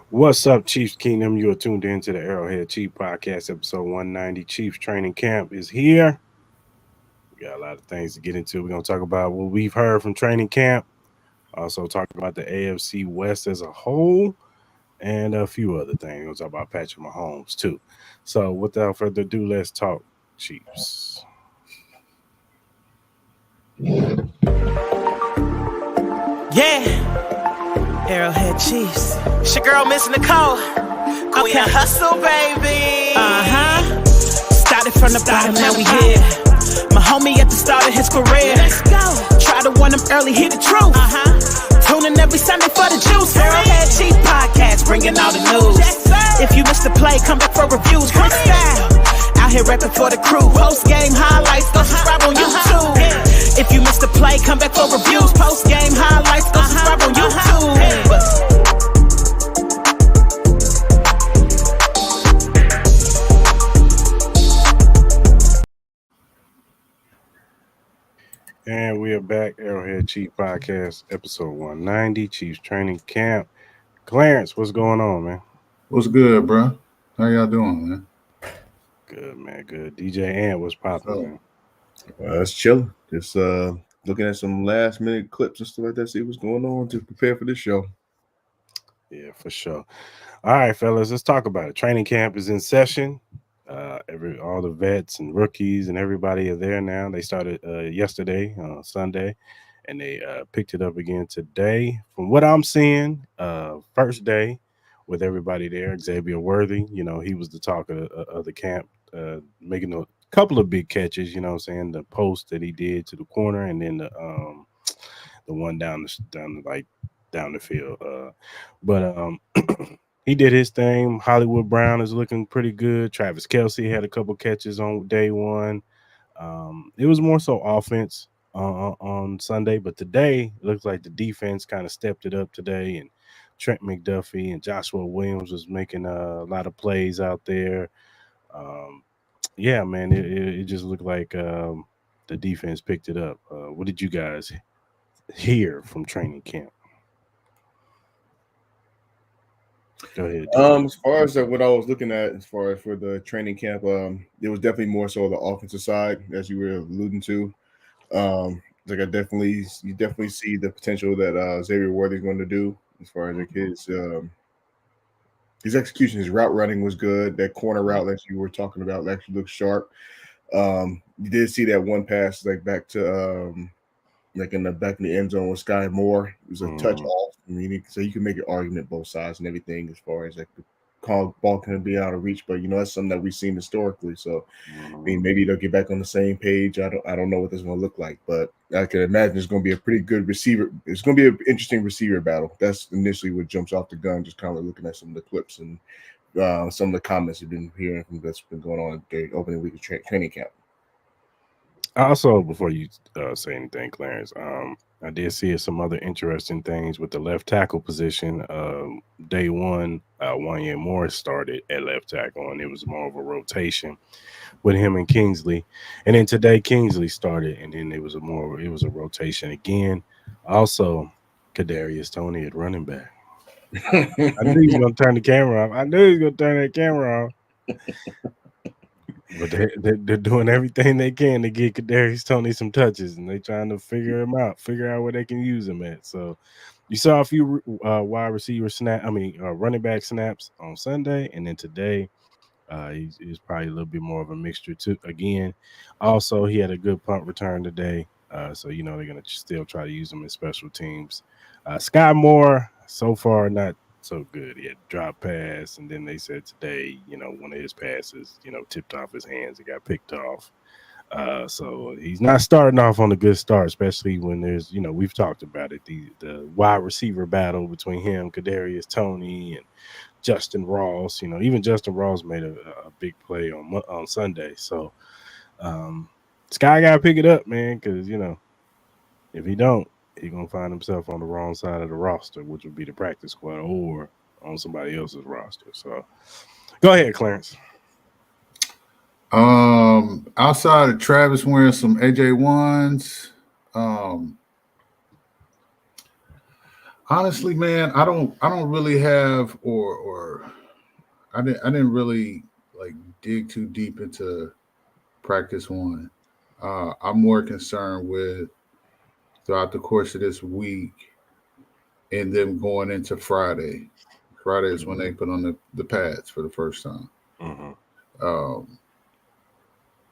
What's up, Chiefs Kingdom? You are tuned in to the ArrowHead Chief Podcast, episode 190. Chiefs training camp is here. We got a lot of things to get into. We're going to talk about what we've heard from training camp, also talk about the AFC West as a whole, and a few other things. We'll talk about Patrick Mahomes, too. So, without further ado, let's talk Chiefs. Yeah, Arrowhead Chiefs. It's your girl, Miss Nicole. Queen of Hustle, baby. Started from the bottom, now we here. My homie at the start of his career. Let's go. Try to warn him early, hear the truth. Tune in every Sunday for the juice. Arrowhead Chiefs podcast, bringing all the news. If you missed the play, come back for reviews. Freestyle. Out here rapping for the crew. Post game highlights, go subscribe on YouTube. If you missed the play, come back for reviews. Post game highlights, go subscribe on YouTube. And we are back, Arrowhead Chief Podcast, episode 190, Chiefs training camp. Clarence, what's going on, man? What's good, bro? How y'all doing, man? Good, man. Good. DJ Ant, what's popping, man? It's chilling. Just looking at some last minute clips and stuff like that, see what's going on to prepare for this show. Yeah, for sure. All right, fellas, let's talk about it. Training camp is in session. All the vets and rookies and everybody are there now. They started yesterday, Sunday, and they picked it up again today. From what I'm seeing, first day with everybody there, Xavier Worthy, he was the talk of the camp, making a couple of big catches, the post that he did to the corner, and then the one down the field. But he did his thing. Hollywood Brown is looking pretty good. Travis Kelce had a couple catches on day one. It was more so offense on Sunday, but today it looks like the defense kind of stepped it up today, and Trent McDuffie and Joshua Williams was making a lot of plays out there. Yeah, man, it just looked like the defense picked it up. What did you guys hear from training camp? Go ahead. As far as what I was looking at, as far as for the training camp, it was definitely more so the offensive side, as you were alluding to. Like you definitely see the potential that Xavier Worthy is going to do as far as like his execution, his route running was good. That corner route that you were talking about actually looked sharp. You did see that one pass back to back in the end zone with Sky Moore. It was a touch off. I mean, so you can make an argument both sides and everything as far as the ball can be out of reach, but that's something that we've seen historically. So I mean, maybe they'll get back on the same page. I don't know what this is going to look like, but I can imagine it's going to be a pretty good receiver. It's going to be an interesting receiver battle. That's initially what jumps off the gun, just kind of looking at some of the clips and some of the comments you've been hearing from that's been going on at the opening week of training camp. Also, before you say anything, Clarence, I did see some other interesting things with the left tackle position. Day one, Wanya Morris started at left tackle, and it was more of a rotation with him and Kingsley. And then today, Kingsley started, and then it was a rotation again. Also, Kadarius Toney at running back. I knew he was going to turn the camera off. I knew he was going to turn that camera off. But they're doing everything they can to get Kadarius Toney some touches, and they're trying to figure out where they can use him at. So you saw a few wide receiver running back snaps on Sunday, and then today he's probably a little bit more of a mixture too. Again, also he had a good punt return today, so they're gonna still try to use him in special teams. Sky Moore so far not so good. He had drop pass, and then they said today, one of his passes, tipped off his hands. It got picked off. So he's not starting off on a good start, especially when there's, we've talked about it, the wide receiver battle between him, Kadarius Toney, and Justin Ross. Even Justin Ross made a big play on Sunday. So Sky got to pick it up, man, because, if he don't, he's going to find himself on the wrong side of the roster, which would be the practice squad or on somebody else's roster. So go ahead, Clarence. Outside of Travis wearing some AJ1s, Honestly, man, I don't really have or I didn't really like dig too deep into practice one. I'm more concerned with throughout the course of this week and them going into Friday. Friday is when they put on the pads for the first time. Hmm. Um,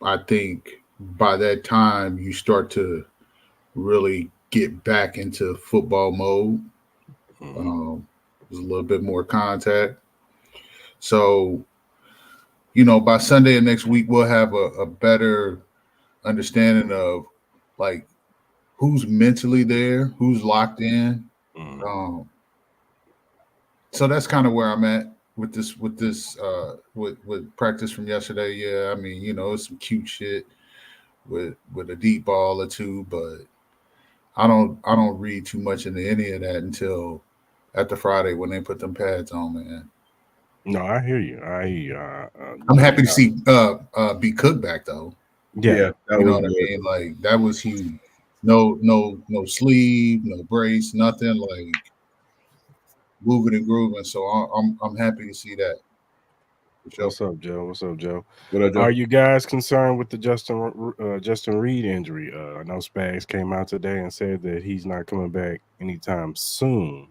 I think by that time you start to really get back into football mode. Hmm. Um, there's a little bit more contact. So, by Sunday of next week, we'll have a better understanding of like who's mentally there, who's locked in. Hmm. Um, so that's kind of where I'm at with practice from yesterday. Yeah, I mean, it's some cute shit with a deep ball or two, but I don't read too much into any of that until after Friday when they put them pads on, man. No, I hear you. I hear you. I'm No happy to doubt. see B Cook back though. Yeah. Yeah, that You know was what I good. mean? Like that was huge. No sleeve, no brace, nothing like moving and grooving. So I'm happy to see that for sure. What's up, Joe? What's up, Joe? What I Are do? you guys concerned with the Justin Reed injury? I know Spags came out today and said that he's not coming back anytime soon.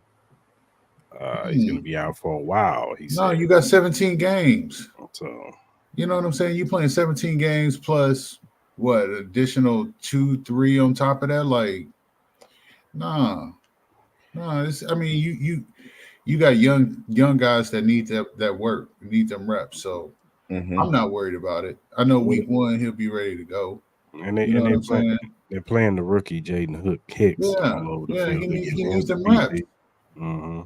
He's going to Hmm. be out for a while. He No, said. you got 17 games. So You know what I'm saying? You playing 17 games plus what additional two, three on top of that? Like, nah, nah. I mean, you got young guys that need that work, need them reps. So Mm-hmm. I'm not worried about it. I know What, week one he'll be ready to go. and they You know and what they I'm play saying? they're playing the rookie Jaden Hook Hicks Yeah, all over the yeah. field He need he against needs them reps. NC. Hmm.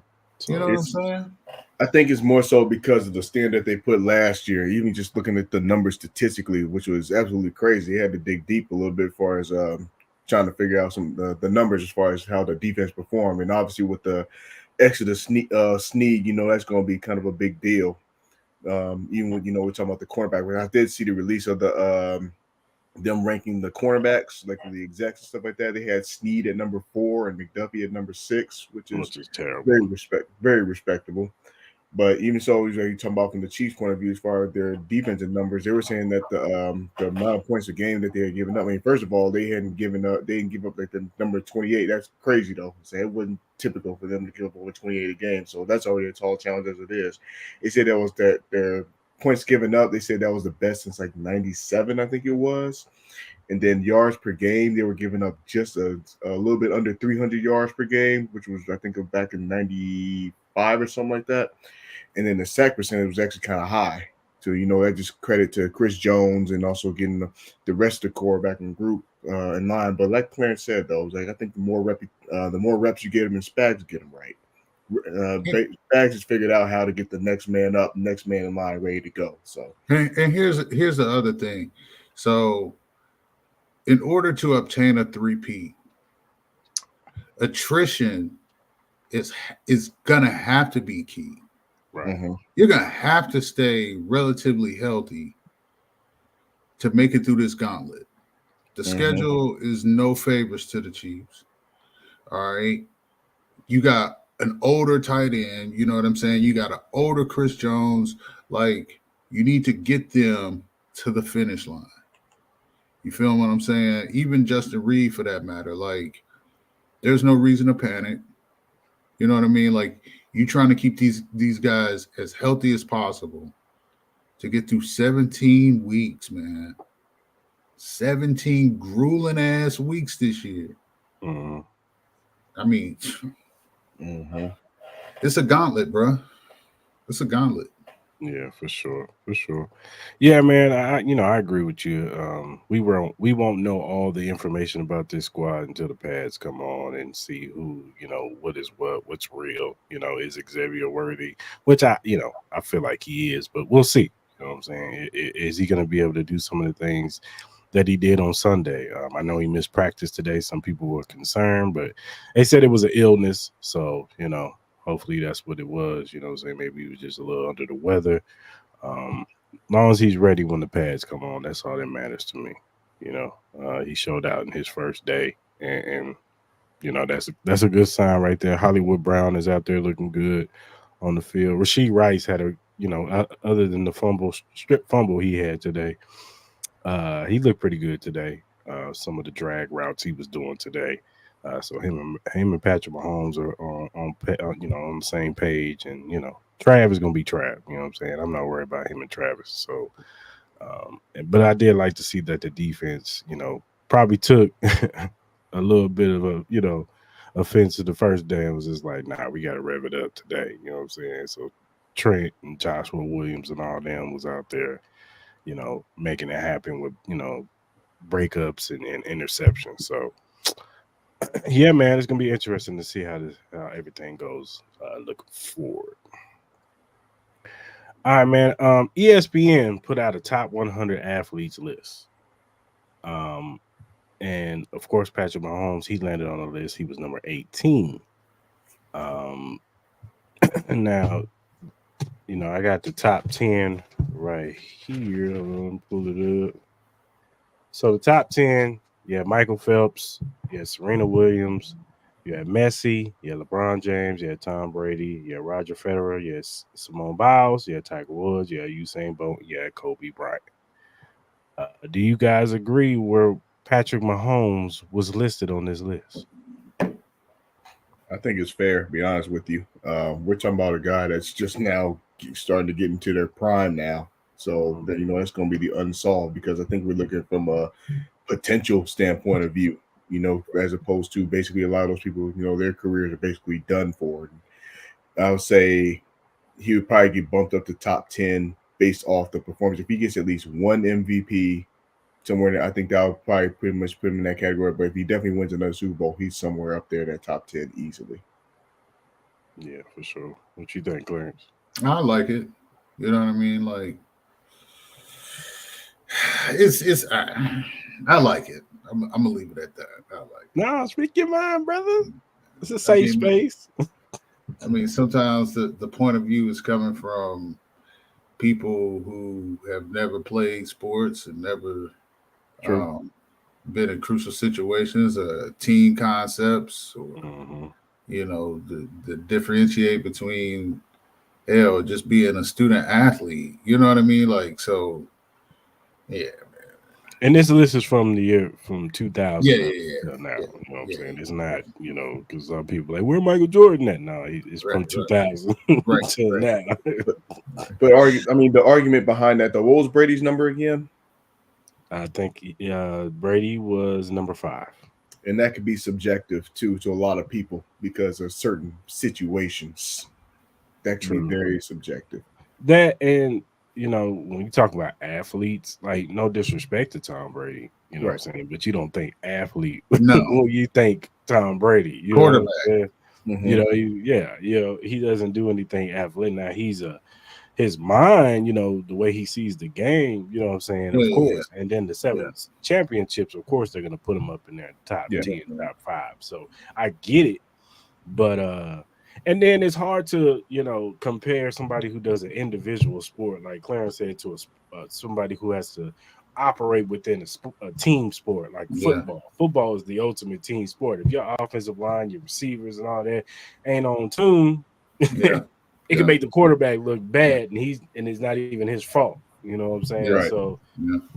You know So what I'm it's saying? I think it's more so because of the standard they put last year. Even just looking at the numbers statistically, which was absolutely crazy. They had to dig deep a little bit as far as trying to figure out some the numbers as far as how the defense performed. And obviously with the Exodus Sneed, that's going to be kind of a big deal. Even when we're talking about the cornerback, but I did see the release of the them ranking the cornerbacks, like the execs and stuff like that. They had Sneed at number 4 and McDuffie at number 6, which is which is terrible. very respectable. But even so, you talking about from the Chiefs' point of view, as far as their defensive numbers, they were saying that the amount of points a game that they had given up. I mean, first of all, they didn't give up like the number 28. That's crazy though. So it wasn't typical for them to give up over 28 a game. So that's already a tall challenge as it is. They said that was that their points given up. They said that was the best since like '97, I think it was. And then yards per game, they were giving up just a little bit under 300 yards per game, which was I think back in '95 or something like that. And then the sack percentage was actually kind of high. So that just credit to Chris Jones and also getting the rest of the core back in group in line. But like Clarence said, though, it was like I think the more reps you get him, and Spags get him right. Spags has figured out how to get the next man up, next man in line, ready to go. So And here's the other thing. So in order to obtain a three-peat, attrition is is gonna have to be key. Right. mhm, You're gonna have to stay relatively healthy to make it through this gauntlet. The mhm, schedule is no favors to the Chiefs. All right. You got an older tight end, you know what I'm saying? You got an older Chris Jones. Like, you need to get them to the finish line. You feel what I'm saying? Even Justin Reed for that matter. Like, there's no reason to panic. You know what I mean? Like, you trying to keep these guys as healthy as possible to get through 17 weeks, man. 17 grueling ass weeks this year. Hmm. I mean, mhm. it's a gauntlet, bro. It's a gauntlet. Yeah, for sure, for sure. Yeah, man. I agree with you. We won't know all the information about this squad until the pads come on and see who, what is what's real. Is Xavier worthy? Which I feel like he is, but we'll see. You know what I'm saying? Is he going to be able to do some of the things that he did on Sunday? I know he missed practice today. Some people were concerned, but they said it was an illness. So hopefully that's what it was. You know what I'm saying? Maybe he was just a little under the weather. As long as he's ready when the pads come on, that's all that matters to me. He showed out in his first day, and that's a good sign right there. Hollywood Brown is out there looking good on the field. Rasheed Rice had a other than the strip fumble he had today, he looked pretty good today. Some of the drag routes he was doing today. So him and Patrick Mahomes are on the same page, and Trav is gonna be Trav. You know what I'm saying? I'm not worried about him and Travis. So, but I did like to see that the defense, probably took a little bit of a offense to the first day and was just like, nah, we got to rev it up today. You know what I'm saying? So Trent and Joshua Williams and all them was out there, making it happen with breakups and interceptions. So yeah, man, it's gonna be interesting to see how everything goes. Looking forward. All right, man. ESPN put out a top 100 athletes list. And of course, Patrick Mahomes, he landed on the list. He was number 18. Um, and now, I got the top 10 right here. Let me pull it up. So the top 10, you have Michael Phelps, you have Serena Williams, you have Messi, you have LeBron James, you have Tom Brady, you have Roger Federer, you have Simone Biles, you have Tiger Woods, you have Usain Bolt, you have Kobe Bryant. Do you guys agree where Patrick Mahomes was listed on this list? I think it's fair, to be honest with you. We're talking about a guy that's just now starting to get into their prime now. So that that's going to be the unsolved, because I think we're looking from a potential standpoint of view, as opposed to basically a lot of those people, their careers are basically done for. I would say he would probably get bumped up to top 10 based off the performance. If he gets at least one MVP somewhere, I think that would probably pretty much put him in that category. But if he definitely wins another Super Bowl, he's somewhere up there in that top 10 easily. Yeah, for sure. What you think, Clarence? I like it. You know what I mean? Like, it's I like it. I'm gonna leave it at that. I like it. No, speak your mind, brother. It's a safe space. I mean, sometimes the point of view is coming from people who have never played sports and never been in crucial situations, team concepts, or the differentiate between just being a student athlete. You know what I mean? Like, so yeah. And this list is from the year from 2000 Yeah. now. You know what I'm saying? It's not, because some people are like, where Michael Jordan at? No, it's from 2000 until now. But the argument behind that, though, what was Brady's number again? I think Brady was number 5. And that could be subjective too to a lot of people, because of certain situations. That can be very subjective. That, and when you talk about athletes, like, no disrespect to Tom Brady, you know what I'm saying, but you don't think athlete when you think Tom Brady, quarterback. He doesn't do anything athletic. Now his mind, the way he sees the game, you know what I'm saying, of course. And then the 7 championships, of course, they're gonna put him up in there top 10, top 5. So I get it, but and then it's hard to compare somebody who does an individual sport, like Clarence said, to somebody who has to operate within a team sport like football. Football is the ultimate team sport. If your offensive line, your receivers, and all that ain't on tune, it can make the quarterback look bad, and it's not even his fault. You know what I'm saying? Right. So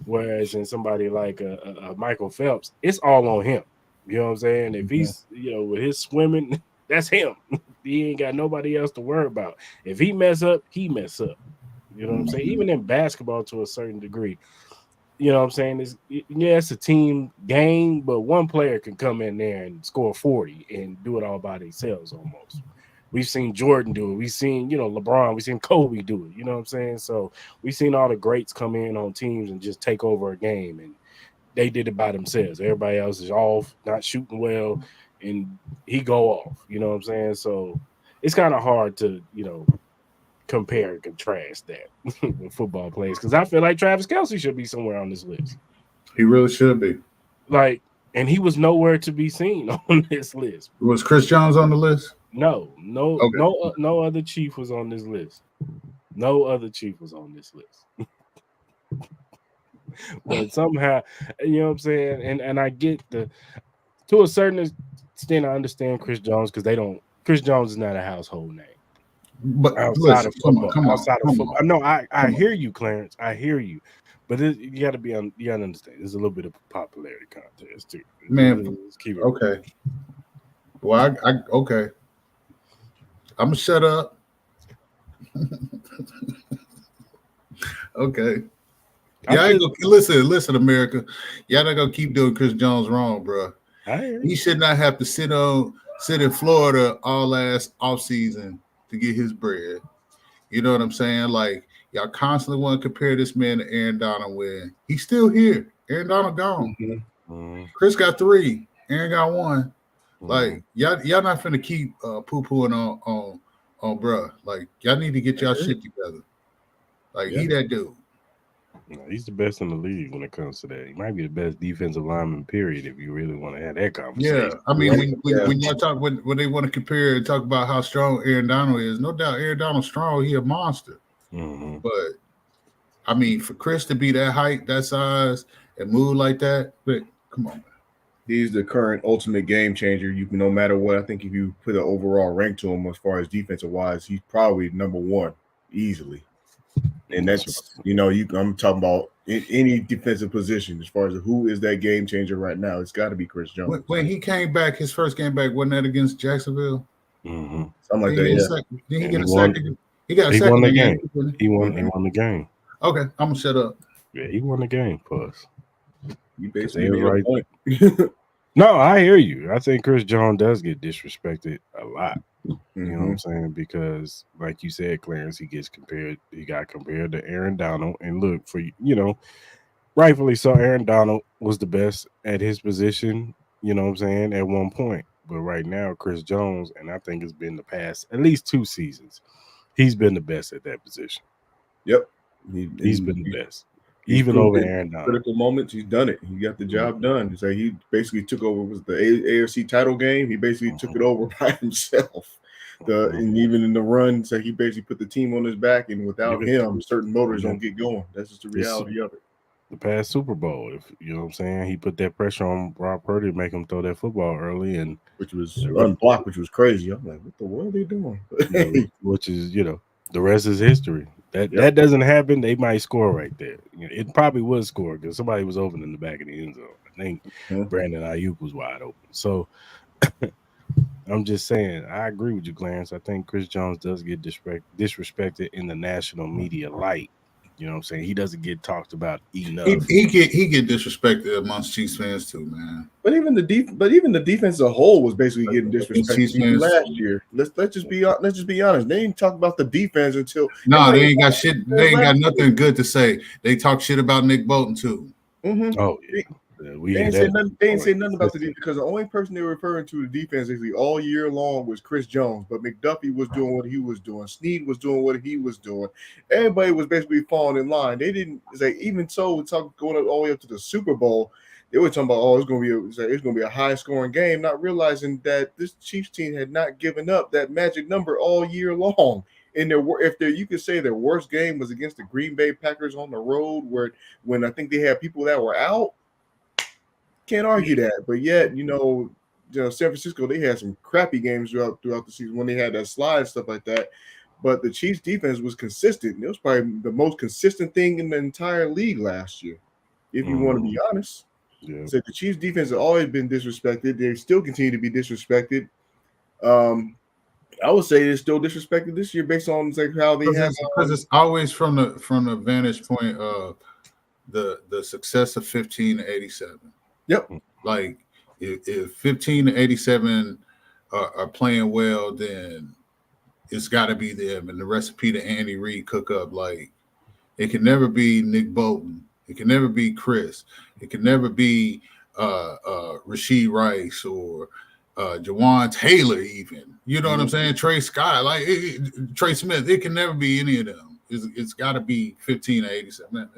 whereas in somebody like a Michael Phelps, it's all on him. You know what I'm saying? If he's with his swimming, that's him. He ain't got nobody else to worry about. If he mess up, he mess up. You know what I'm saying? Even in basketball, to a certain degree, you know what I'm saying? It's a team game, but one player can come in there and score 40 and do it all by themselves almost. We've seen Jordan do it. We've seen, LeBron. We've seen Kobe do it. You know what I'm saying? So we've seen all the greats come in on teams and just take over a game, and they did it by themselves. Everybody else is off, not shooting well, and he go off. You know what I'm saying? So it's kind of hard to, compare and contrast that with football players, because I feel like Travis Kelce should be somewhere on this list. He really should be. Like, and he was nowhere to be seen on this list. Was Chris Jones on the list? No other Chief was on this list. No other Chief was on this list. But somehow, you know what I'm saying, and I get to a certain extent, I understand Chris Jones because they don't. Chris Jones is not a household name But outside listen, of football. come on, Outside of come football, on, no, I come hear on. you, Clarence. I hear you, but you got to be on. You got to understand. There's a little bit of popularity contest too. Man, Let's keep it real. okay. Well, I okay. I'm gonna shut up. Okay. I'm Yeah, I ain't just. gonna listen, America. Y'all not gonna keep doing Chris Jones wrong, bro. I hear He you. should not have to sit in Florida all last off season to get his bread. You know what I'm saying? Like y'all constantly want to compare this man to Aaron Donald when he's still here. Aaron Donald gone. Mhm. Mm-hmm. Chris got 3. Aaron got 1. Mm-hmm. Like y'all not finna keep poo pooing on bruh. Like y'all need to get y'all shit together. Like Yeah. he that dude. No, he's the best in the league when it comes to that. He might be the best defensive lineman, period, if you really want to have that Yeah, conversation. I mean Right. when y'all talk when they want to compare and talk about how strong Aaron Donald is, no doubt Aaron Donald's strong. He a monster. Mm-hmm. But I mean, for Chris to be that height, that size, and move like that, but come on, man. He's the current ultimate game changer. You no matter what, I think if you put an overall rank to him as far as defensive wise, he's probably number one easily. And That's that's I'm talking about in any defensive position as far as who is that game changer right now. It's got to be Chris Jones. When he came back, his first game back wasn't that against Jacksonville? mm-hmm. Something like Did he that. get a Yeah. second? Did he And get he a won. second? He got a He won second the in game. game. Didn't He won. he? He won the game. Okay, I'm gonna shut up. Yeah, he won the game for us You because basically they was made a right. point. No, I hear you. I think Chris Jones does get disrespected a lot. You know what Hmm. I'm saying? Because, like you said, Clarence, he gets compared. He got compared to Aaron Donald, and look for rightfully so. Aaron Donald was the best at his position. You know what I'm saying at one point, but right now, Chris Jones, and I think it's been the past at least 2 seasons, he's been the best at that position. Yep. He's been the best, He's even over proved it. Aaron Donald. Critical moments, he's done it. He got the Mhm, job done. So he basically took over. Was the AFC title game? He basically took mhm, it over by himself. mhm. And even in the run, so he basically put the team on his back. And without Look at him, certain motors yeah, don't get going. That's just the this reality of it. the past Super Bowl. If you know what I'm saying, he put that pressure on Rob Purdy to make him throw that football early, and Which was the re- unblocked, which was crazy. I'm like, what the world are they doing? Hey, which is the rest is history. That yep. that doesn't happen, they might score right there. It probably would score because somebody was open in the back of the end zone. I think Mhm. Brandon Ayuk was wide open. So I'm just saying, I agree with you, Clarence. I think Chris Jones does get disrespected in the national media light. You know what I'm saying? He doesn't get talked about enough. He get disrespected amongst Chiefs fans too, man. But even the defense as a whole was basically getting Amongst disrespected Chiefs even fans. last year. Let's just be honest. They didn't talk about the defense until No, everybody they was ain't got talking shit. about the They defense ain't got last nothing good to say. They talk shit about Nick Bolton too. year. Mm-hmm. Oh yeah. Yeah, we They hear ain't say that nothing. They ain't on a say nothing about the consistent. defense because the only person they were referring to the defense basically all year long was Chris Jones. But McDuffie was doing what he was doing. Snead was doing what he was doing. Everybody was basically falling in line. They didn't say even so. Going all the way up to the Super Bowl. They were talking about it's going to be it's going to be a high scoring game, not realizing that this Chiefs team had not given up that magic number all year long. And you could say their worst game was against the Green Bay Packers on the road, when I think they had people that were out. Can't argue that, but yet San Francisco they had some crappy games throughout the season when they had that slide and stuff like that. But the Chiefs defense was consistent. It was probably the most consistent thing in the entire league last year, if you want to Mhm. be honest. Yeah. So the Chiefs defense has always been disrespected. They still continue to be disrespected. Um, I would say they're still disrespected this year based on how they have. Because it's always from the vantage point of the success of 15 to 87. Yep. Like if 15 to 87 are playing well, then it's got to be them. And the recipe that Andy Reid cook up, like it can never be Nick Bolton. It can never be Chris. It can never be Rasheed Rice or Jawan Taylor, even. You know what I'm saying? Trey Scott, Trey Smith. It can never be any of them. It's got to be 15 to 87.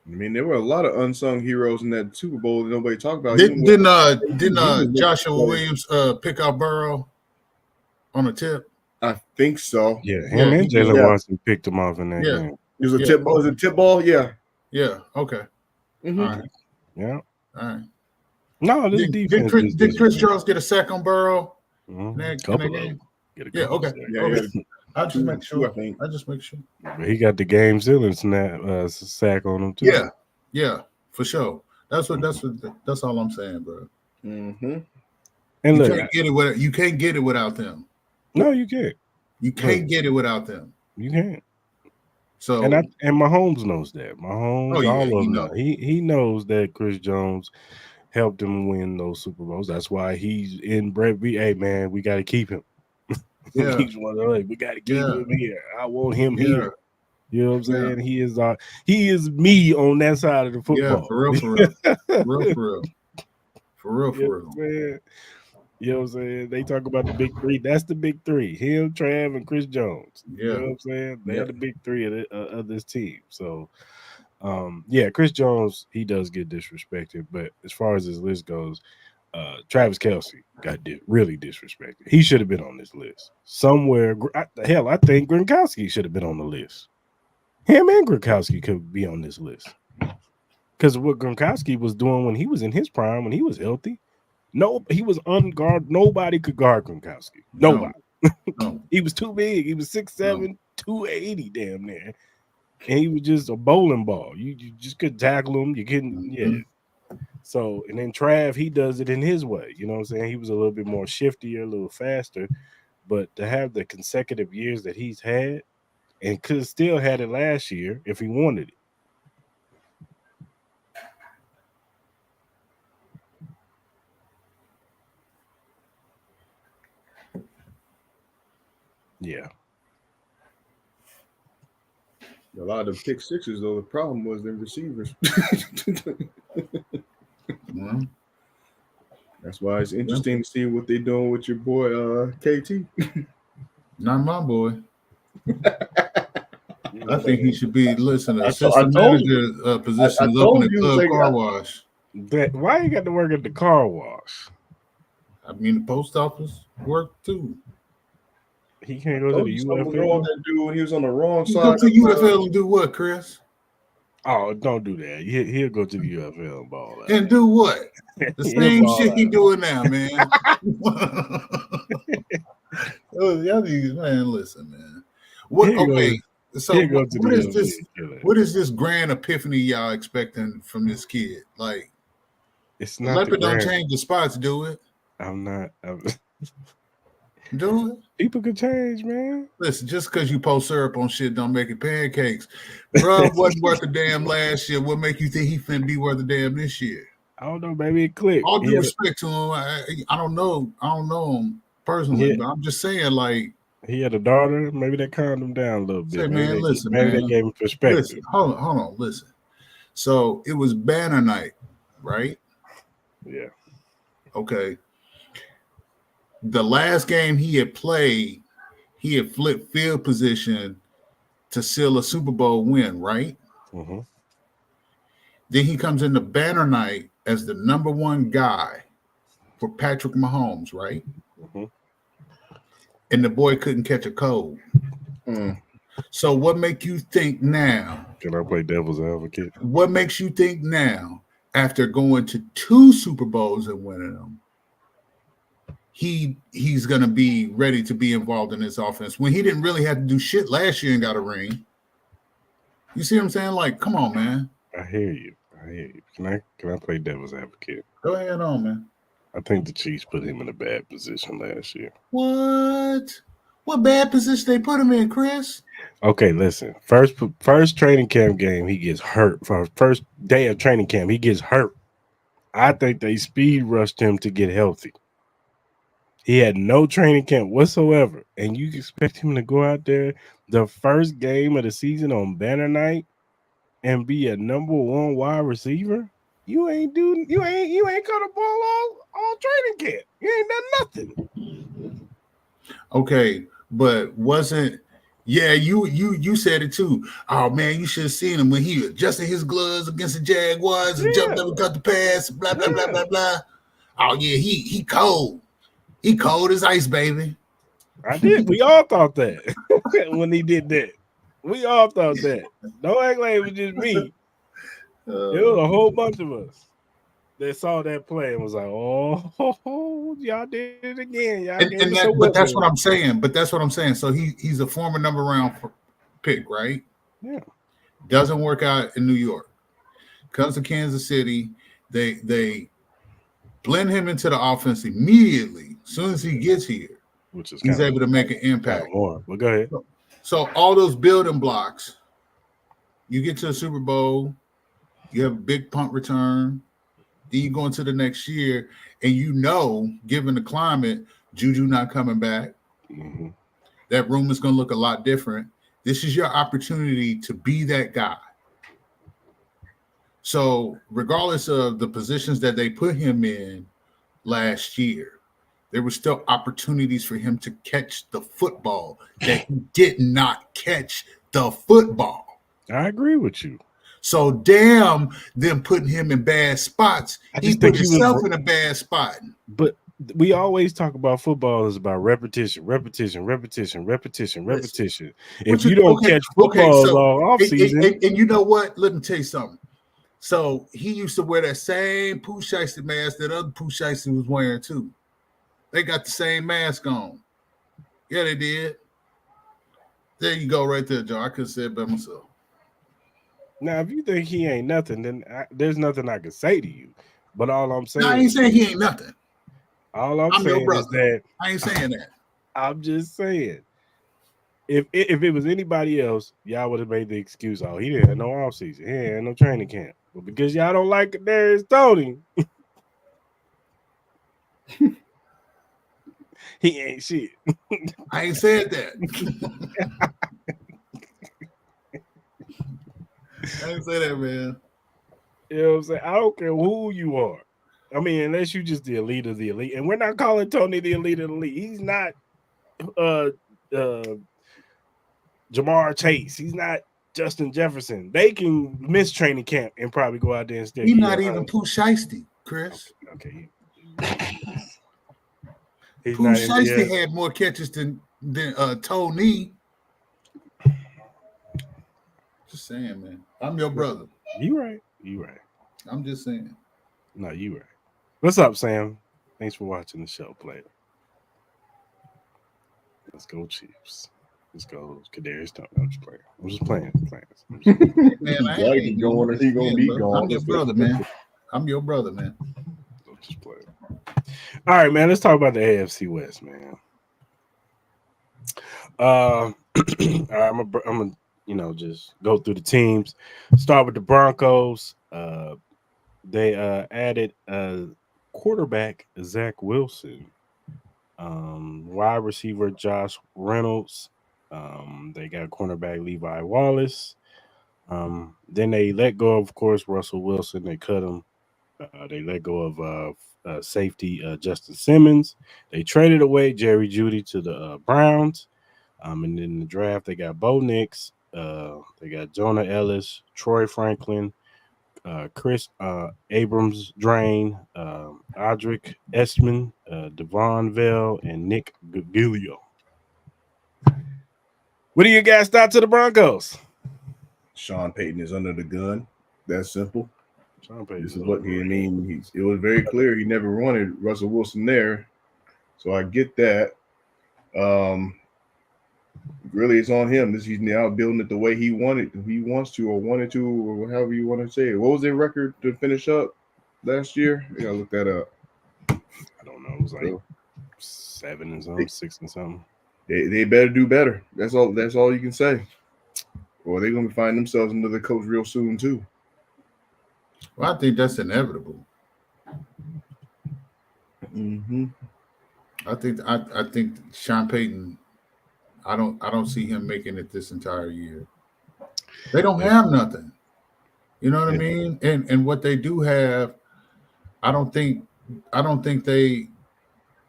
I mean, there were a lot of unsung heroes in that Super Bowl that nobody talked about. Didn't Joshua Williams pick out Burrow on a tip? I think so. Yeah, Yeah, him and he did. Jalen Yeah. Watson picked him off in that Yeah, game. It was a Yeah. tip ball. Was it a tip ball? Yeah. yeah. Okay. Mm-hmm. All right. Yeah. All right. No, this defense is Did Chris Jones get a sack on Burrow in couple that of game? them. Get a Yeah, couple of okay. sacks. Yeah, Okay. yeah. I just make I sure. think. I just make sure. But he got the game sealing sack on him too. Yeah, for sure. That's all I'm saying, bro. Mm-hmm. And You look, can't get it without them. no, you can't. You can't get it without them. You can't. So, And Mahomes knows that. oh Mahomes, yeah, all of them know. He knows that Chris Jones helped him win those Super Bowls. That's why he's in Brett. Hey man, we got to keep him. yeah, He's one of those. We got to keep yeah, him here. I want him yeah, here. You know what I'm yeah, saying? He is me on that side of the yeah. football. For real, for real, for real, for real, You know for what I'm real. saying? You know what I'm saying? They talk about the big three. That's the big three. Him, Trav, and Chris Jones. You Yeah, know what I'm saying? They're yeah. the big three of this team. So, yeah, Chris Jones, he does get disrespected. But as far as his list goes, Travis Kelce got really disrespected. He should have been on this list. Somewhere, hell, I think Gronkowski should have been on the list. Him and Gronkowski could be on this list. Because what Gronkowski was doing when he was in his prime, when he was healthy, no, he was unguarded. Nobody could guard Gronkowski. Nobody. No. He was too big. He was 6'7", No. 280 damn near. And he was just a bowling ball. You just couldn't tackle him. You couldn't, yeah. So, and then Trav, he does it in his way. You know what I'm saying? He was a little bit more shiftier, a little faster. But to have the consecutive years that he's had, and could have still had it last year if he wanted it. Yeah. A lot of pick sixes, though, the problem was the receivers. That's why it's interesting to see what they're doing with your boy KT. Not my boy. I think he should be listening. I Assistant told manager position is told open at you, Club like, Car Wash. Why you got to work at the car wash? I mean, the post office work too. He can't go to the something was UFL. wrong with that dude. He was on the wrong You side. go to UFL and do what, Chris? Oh, don't do that. He'll go to the UFL and ball out. And do what? The same shit he doing now, man. Y'all these, man, listen, man. What? Okay, so what is this grand epiphany y'all expecting from this kid? Like, it's the not leopard don't change the spots, do it? Do it? People could change, man. Listen, just because you post syrup on shit don't make it pancakes. Bro wasn't worth a damn last year. What make you think he finna be worth a damn this year? I don't know, baby. It clicked. All due respect to him, I don't know him personally, but I'm just saying, like, he had a daughter. Maybe that calmed him down a little bit. Say, maybe man, they gave him perspective. Listen, hold on, listen. So it was banner night, right? Yeah. Okay. The last game he had played, he had flipped field position to seal a Super Bowl win, right? Mm-hmm. Then he comes into banner night as the number one guy for Patrick Mahomes, right? Mm-hmm. And the boy couldn't catch a cold. So what make you think now? Can I play devil's advocate? What makes you think now, after going to 2 Super Bowls and winning them, he's going to be ready to be involved in this offense when he didn't really have to do shit last year and got a ring? You see what I'm saying? Like, come on, man. I hear you. Can I play devil's advocate? Go ahead on, man. I think the Chiefs put him in a bad position last year. What? What bad position they put him in, Chris? Okay, listen. First training camp game, he gets hurt. For first day of training camp, he gets hurt. I think they speed rushed him to get healthy. He had no training camp whatsoever, and you expect him to go out there the first game of the season on banner night and be a number one wide receiver? You ain't caught a ball all training camp. You ain't done nothing. Okay, but wasn't you said it too. Oh man, you should have seen him when he adjusted his gloves against the Jaguars and jumped up and got the pass, blah blah blah blah blah. Oh yeah, he cold. He cold as ice, baby. I did. We all thought that when he did that. We all thought that. Don't act like it was just me. It was a whole bunch of us. They saw that play and was like, "Oh, y'all did it again. Y'all gave us a And that, but whipping." that's what I'm saying. But that's what I'm saying. So he's a former number round pick, right? Yeah. Doesn't work out in New York. Comes to Kansas City. They blend him into the offense immediately. As soon as he gets here, Which is he's kind able to make an of impact. more. But go ahead. So all those building blocks, you get to a Super Bowl, you have a big punt return, then you go into the next year, and given the climate, Juju not coming back, Mm-hmm. that room is going to look a lot different. This is your opportunity to be that guy. So, regardless of the positions that they put him in last year, there were still opportunities for him to catch the football that he did not catch the football. I agree with you. So, damn them putting him in bad spots. I He just put think he was, himself in a bad spot. but we always talk about football is about repetition, repetition, repetition, repetition, Listen, repetition. If what you you don't okay? catch Okay, footballs so all off season, and you know what? Let me tell you something. So he used to wear that same Pooh Shiesty mask that other Pooh Shiesty was wearing too. They got the same mask on. Yeah, they did. There you go, right there, Joe. I could have said it by myself. now if you think he ain't nothing, then there's nothing I can say to you. But No, I ain't saying he ain't nothing. all I'm I'm your saying is brother. that I ain't saying that. I'm just saying. If it was anybody else, y'all would have made the excuse, oh, he didn't have no offseason. He ain't had no training camp. But because y'all don't like Darius Tony, he ain't shit. I ain't said that. I ain't say that, man. You know what I'm saying? I don't care who you are. I mean, unless you just the elite of the elite. And we're not calling Tony the elite of the elite. He's not uh Jamar Chase. He's not Justin Jefferson. They can miss training camp and probably go out there and still He's get not y'all. even Pooh Shiesty, Chris. Okay. He's Pooh not Shiesty NBA. had more catches than Tony. Just saying, man. I'm your brother. You right. You right. I'm just saying. No, you right. What's up, Sam? Thanks for watching the show, player. Let's go, Chiefs. Let's go, Kadarius Tony. I'm just playing. I'm just playing. Man, I Gotta ain't keep going or he gonna saying, be bro. gone. I'm your brother, man. I'm your brother, man. I'm just playing. All right, man. Let's talk about the AFC West, man. All right, I'm gonna just go through the teams. Start with the Broncos. They added quarterback Zach Wilson, wide receiver Josh Reynolds. They got cornerback Levi Wallace. Then they let go of course, Russell Wilson. They cut him. They let go of safety Justin Simmons. They traded away Jerry Jeudy to the Browns. And in the draft, they got Bo Nix. They got Jonah Ellis, Troy Franklin, Chris Abrams Drain, Audric Estman, Devon Vell, and Nick Gilio. What do you guys thought to the Broncos? Sean Payton is under the gun. That's simple. Sean Payton This is what he mean. It was very clear he never wanted Russell Wilson there, so I get that. Really, it's on him. He's now building it the way he wants to, or wanted to, or however you want to say it. What was their record to finish up last year? I gotta look that up. I don't know. It was like 7 and something, 6 and something. They better do better. That's all. That's all you can say. Or they're gonna find themselves another coach real soon too. Well, I think that's inevitable. Mm-hmm. I think Sean Payton. I don't see him making it this entire year. They don't have nothing. You know what I mean? And what they do have, I don't think they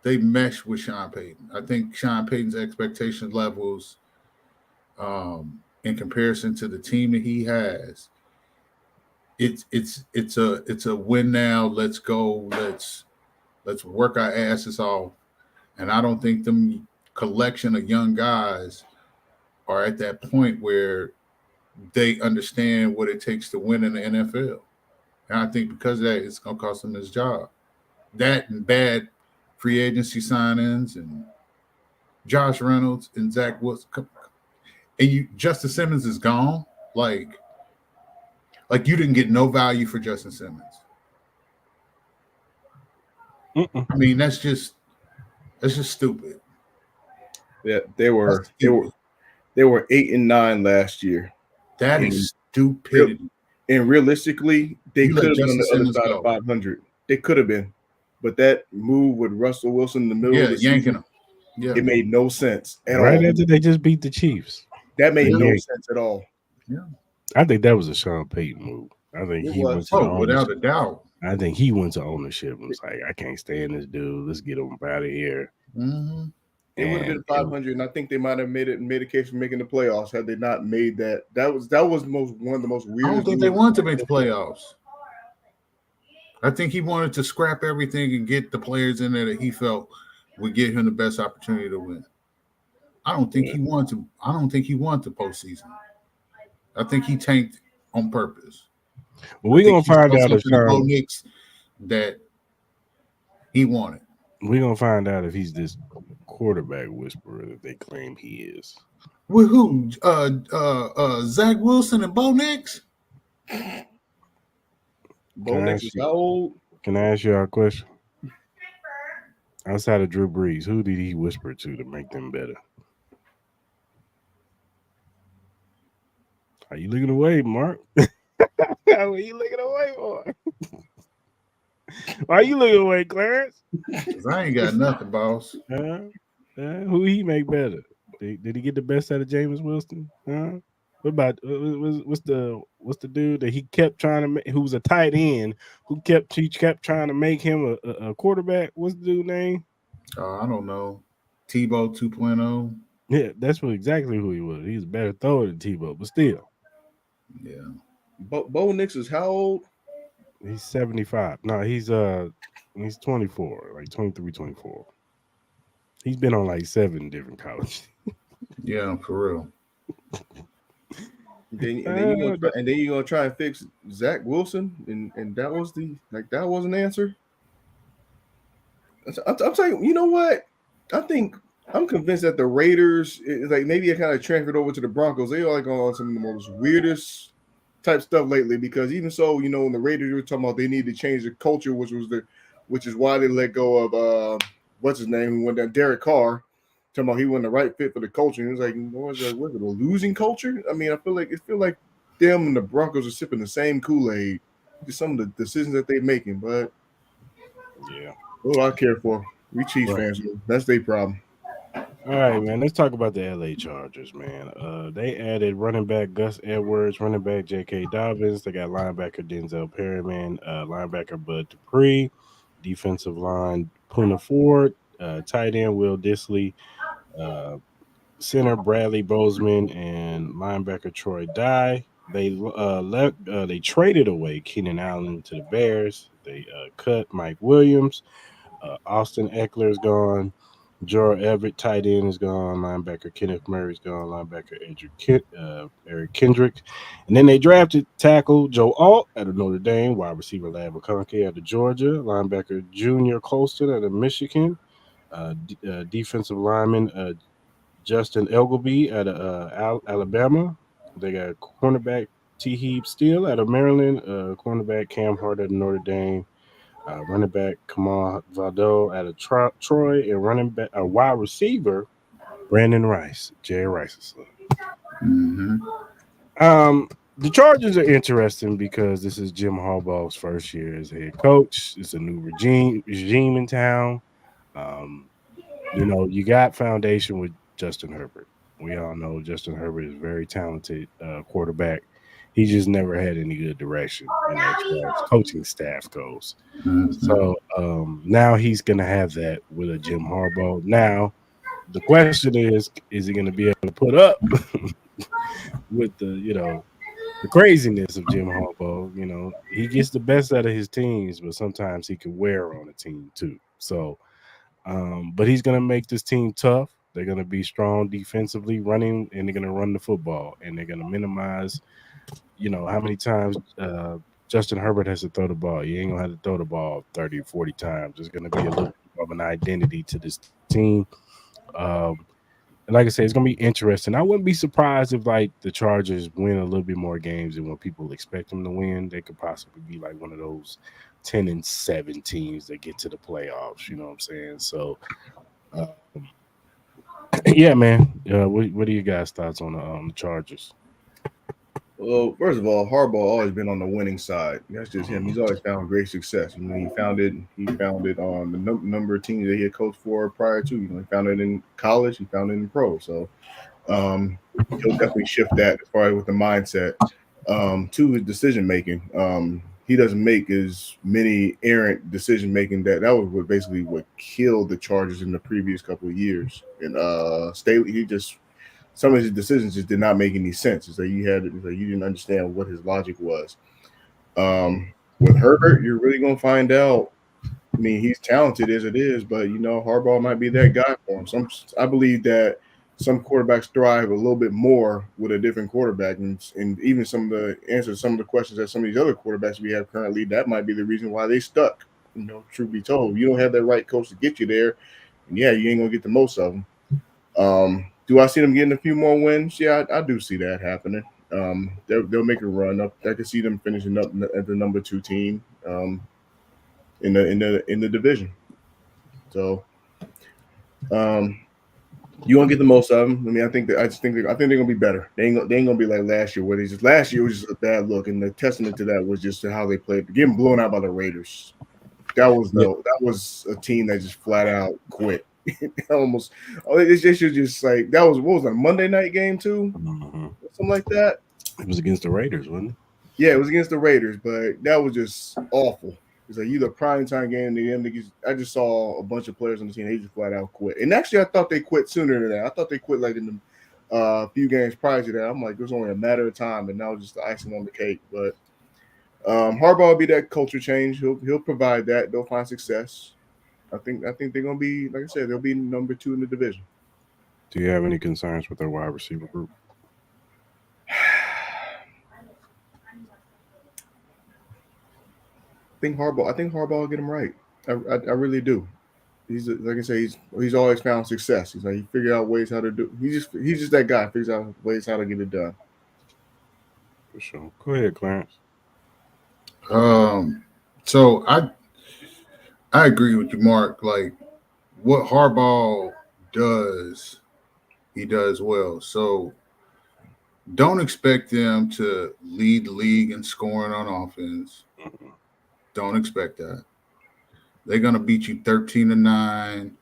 mesh with Sean Payton. I think Sean Payton's expectation levels, in comparison to the team that he has, it's a win now. Let's go. Let's work our asses off. And I don't think them collection of young guys are at that point where they understand what it takes to win in the NFL. And I think because of that, it's going to cost him his job. That and bad free agency signings and Josh Reynolds and Zach Wilson. And Justin Simmons is gone. Like you didn't get no value for Justin Simmons. Mm-mm. I mean, that's just stupid. Yeah, they That's were they were stupid. they were 8-9 last year, That and is stupidity. and realistically, they You could let have been on Justin the other Simmons side of go. 500. They could have been, but that move with Russell Wilson in the middle of Yeah, the yanking season, him. Yeah, it made no sense at Right all. after they just beat the Chiefs. That made They yeah, no yanked. sense at all. yeah. I think that was a Sean Payton move. I think It he went was. to the Oh, without a ownership. doubt. I think he went to ownership and was like, I can't stand this dude. Let's get him out of here. Mm-hmm. It would have And been 500, and I think they might have made a case for making the playoffs had they not made that. That was one of the most I don't weirdest think they moves wanted to in make the football. playoffs. I think he wanted to scrap everything and get the players in there that he felt would give him the best opportunity to win. I don't think yeah. he wanted to. I don't think he wanted the postseason. I think he tanked on purpose. But I we're think gonna he find saw out if something in Bo Sean Nix that he wanted. we're gonna find out if he's this quarterback whisperer that they claim he is. With who? Zach Wilson and Bo Nix? Can Bo I Nix ask is you how old? can I ask you a question? Outside of Drew Brees, who did he whisper to make them better? Are you looking away, Mark? What are you looking away for? Why are you looking away, Clarence? Because I ain't got nothing, boss. Huh? Who he make better? Did he get the best out of Jameis Winston? Huh? What about what's the dude that he kept trying to make? Who was a tight end? He kept trying to make him a quarterback? What's the dude name? I don't know. Tebow 2.0. Yeah, that's what exactly who he was. He's a better thrower than Tebow, but still, Yeah. Bo Nix is how old? he's 75. No, he's 24, like 23, 24. He's been on like 7 different colleges. Yeah, for real. Then you gonna try and fix Zach Wilson, and that was that was an answer. I'm saying, you know what? I think I'm convinced that the Raiders, like maybe it kind of transferred over to the Broncos. They are like on some of the most weirdest type stuff lately. Because even so, when the Raiders were talking about they need to change the culture, which is why they let go of what's his name, who went down, Derek Carr. Talking about he wasn't the right fit for the culture. And it was like, was it a losing culture? I mean, I feel like them and the Broncos are sipping the same Kool-Aid. Just some of the decisions that they're making, but Yeah. what do I care for? We Chiefs Right. fans, that's their problem. All right, man. Let's talk about the LA Chargers, man. They added running back Gus Edwards, running back J.K. Dobbins. They got linebacker Denzel Perryman, linebacker Bud Dupree, defensive line Puna Ford, tight end Will Disley, uh, center Bradley Bozeman, and linebacker Troy Dye. They traded away Keenan Allen to the Bears. They cut Mike Williams. Austin Eckler is gone. Joel Everett, tight end, is gone. Linebacker Kenneth Murray is gone. Linebacker Eric Kendrick. And then they drafted tackle Joe Alt out of Notre Dame, wide receiver Lad McConkey out of Georgia, linebacker Junior Colston out of Michigan, defensive lineman Justin Elgeby out of Alabama. They got cornerback T. Heap Steele out of Maryland, cornerback Cam Hart out of Notre Dame, running back Kamal Vado out of Troy, and running back wide receiver Brandon Rice, Jerry Rice's son. Mm-hmm. The Chargers are interesting because this is Jim Harbaugh's first year as head coach. It's a new regime in town. Um, you got foundation with Justin Herbert. We all know Justin Herbert is a very talented quarterback. He just never had any good direction, as far as coaching staff goes. Mm-hmm. So now he's going to have that with a Jim Harbaugh. Now, the question is he going to be able to put up with the craziness of Jim Harbaugh? He gets the best out of his teams, but sometimes he can wear on a team too. So, but he's going to make this team tough. They're going to be strong defensively, running, and they're going to run the football, and they're going to minimize how many times Justin Herbert has to throw the ball. You ain't gonna have to throw the ball 30, 40 times. There's gonna be a little bit of an identity to this team. Um, and like I said, it's gonna be interesting. I wouldn't be surprised if like the Chargers win a little bit more games than what people expect them to win. They could possibly be like one of those 10-7 teams that get to the playoffs. You know what I'm saying? So, um, yeah, man. What are you guys' thoughts on the Chargers? Well, first of all, Harbaugh always been on the winning side. That's just him. He's Mhm. always found great success. You know, he found it on the number of teams that he had coached for prior to. You know, he found it in college. He found it in pro. So um, he'll definitely shift that as far as with the mindset to his decision making. He doesn't make as many errant decision making that was what basically what killed the Chargers in the previous couple of years. And Staley, he just some of his decisions just did not make any sense. It's like you didn't understand what his logic was. With Herbert, you're really gonna find out. I mean, he's talented as it is, but you know, Harbaugh might be that guy for him. I believe that some quarterbacks thrive a little bit more with a different quarterback, and even some of the answers, some of the questions that some of these other quarterbacks we have currently, that might be the reason why they stuck. You know, truth be told, you don't have that right coach to get you there, and yeah, you ain't gonna get the most of them. Do I see them getting a few more wins? Yeah, I do see that happening. They'll make a run up. I can see them finishing up at the number two team in the division. So um, you won't get the most of them. I mean, I think they're gonna be better. They ain't gonna be like last year, where they just last year was just a bad look, and the testament to that was just how they played. Getting blown out by the Raiders. Yeah. That was a team that just flat out quit. Almost, it's just like that was what was that, a Monday night game too, Mhm. something like that. It was against the Raiders, wasn't it? Yeah, it was against the Raiders, but that was just awful. It's like either prime time game. I just saw a bunch of players on the team. They just flat out quit. And actually, I thought they quit sooner than that. I thought they quit like in the few games prior to that. I'm like, it was only a matter of time, and now just the icing on the cake. But Harbaugh will be that culture change. He'll provide that. They'll find success. I think they're gonna be, like I said, they'll be number two in the division. Do you have any concerns with their wide receiver group? I think Harbaugh will get him right. I really do. Like I say, he's always found success. He's like he figured out ways how to do. He's just that guy. Figures out ways how to get it done. For sure. Go ahead, Clarence. Um, so I agree with you, Mark. Like what Harbaugh does, he does well. So don't expect them to lead the league in scoring on offense. Mhm. Don't expect that. They're gonna beat you 13-9,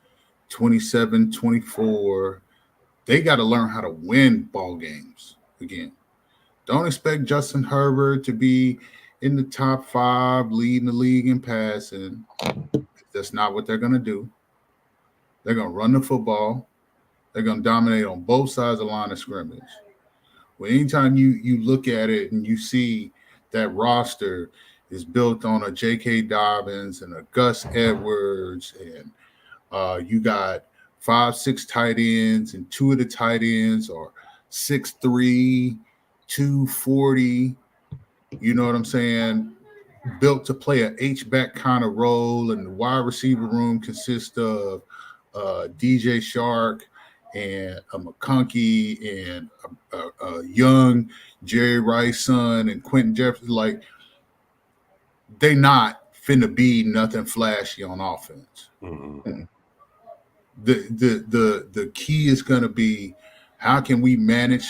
27-24. They got to learn how to win ball games again. Don't expect Justin Herbert to be in the top five, leading the league in passing. That's not what they're going to do. They're going to run the football. They're going to dominate on both sides of the line of scrimmage. Well, anytime you look at it and you see that roster is built on a J.K. Dobbins and a Gus Edwards, and you got 5'6" tight ends, and two of the tight ends are 6'3", 240. You know what I'm saying? Built to play an H-back kind of role, and the wide receiver room consists of DJ Shark and a McConkey and a young Jerry Rice son and Quentin Jefferson. Like, they not finna be nothing flashy on offense. Mhm. The key is going to be how can we manage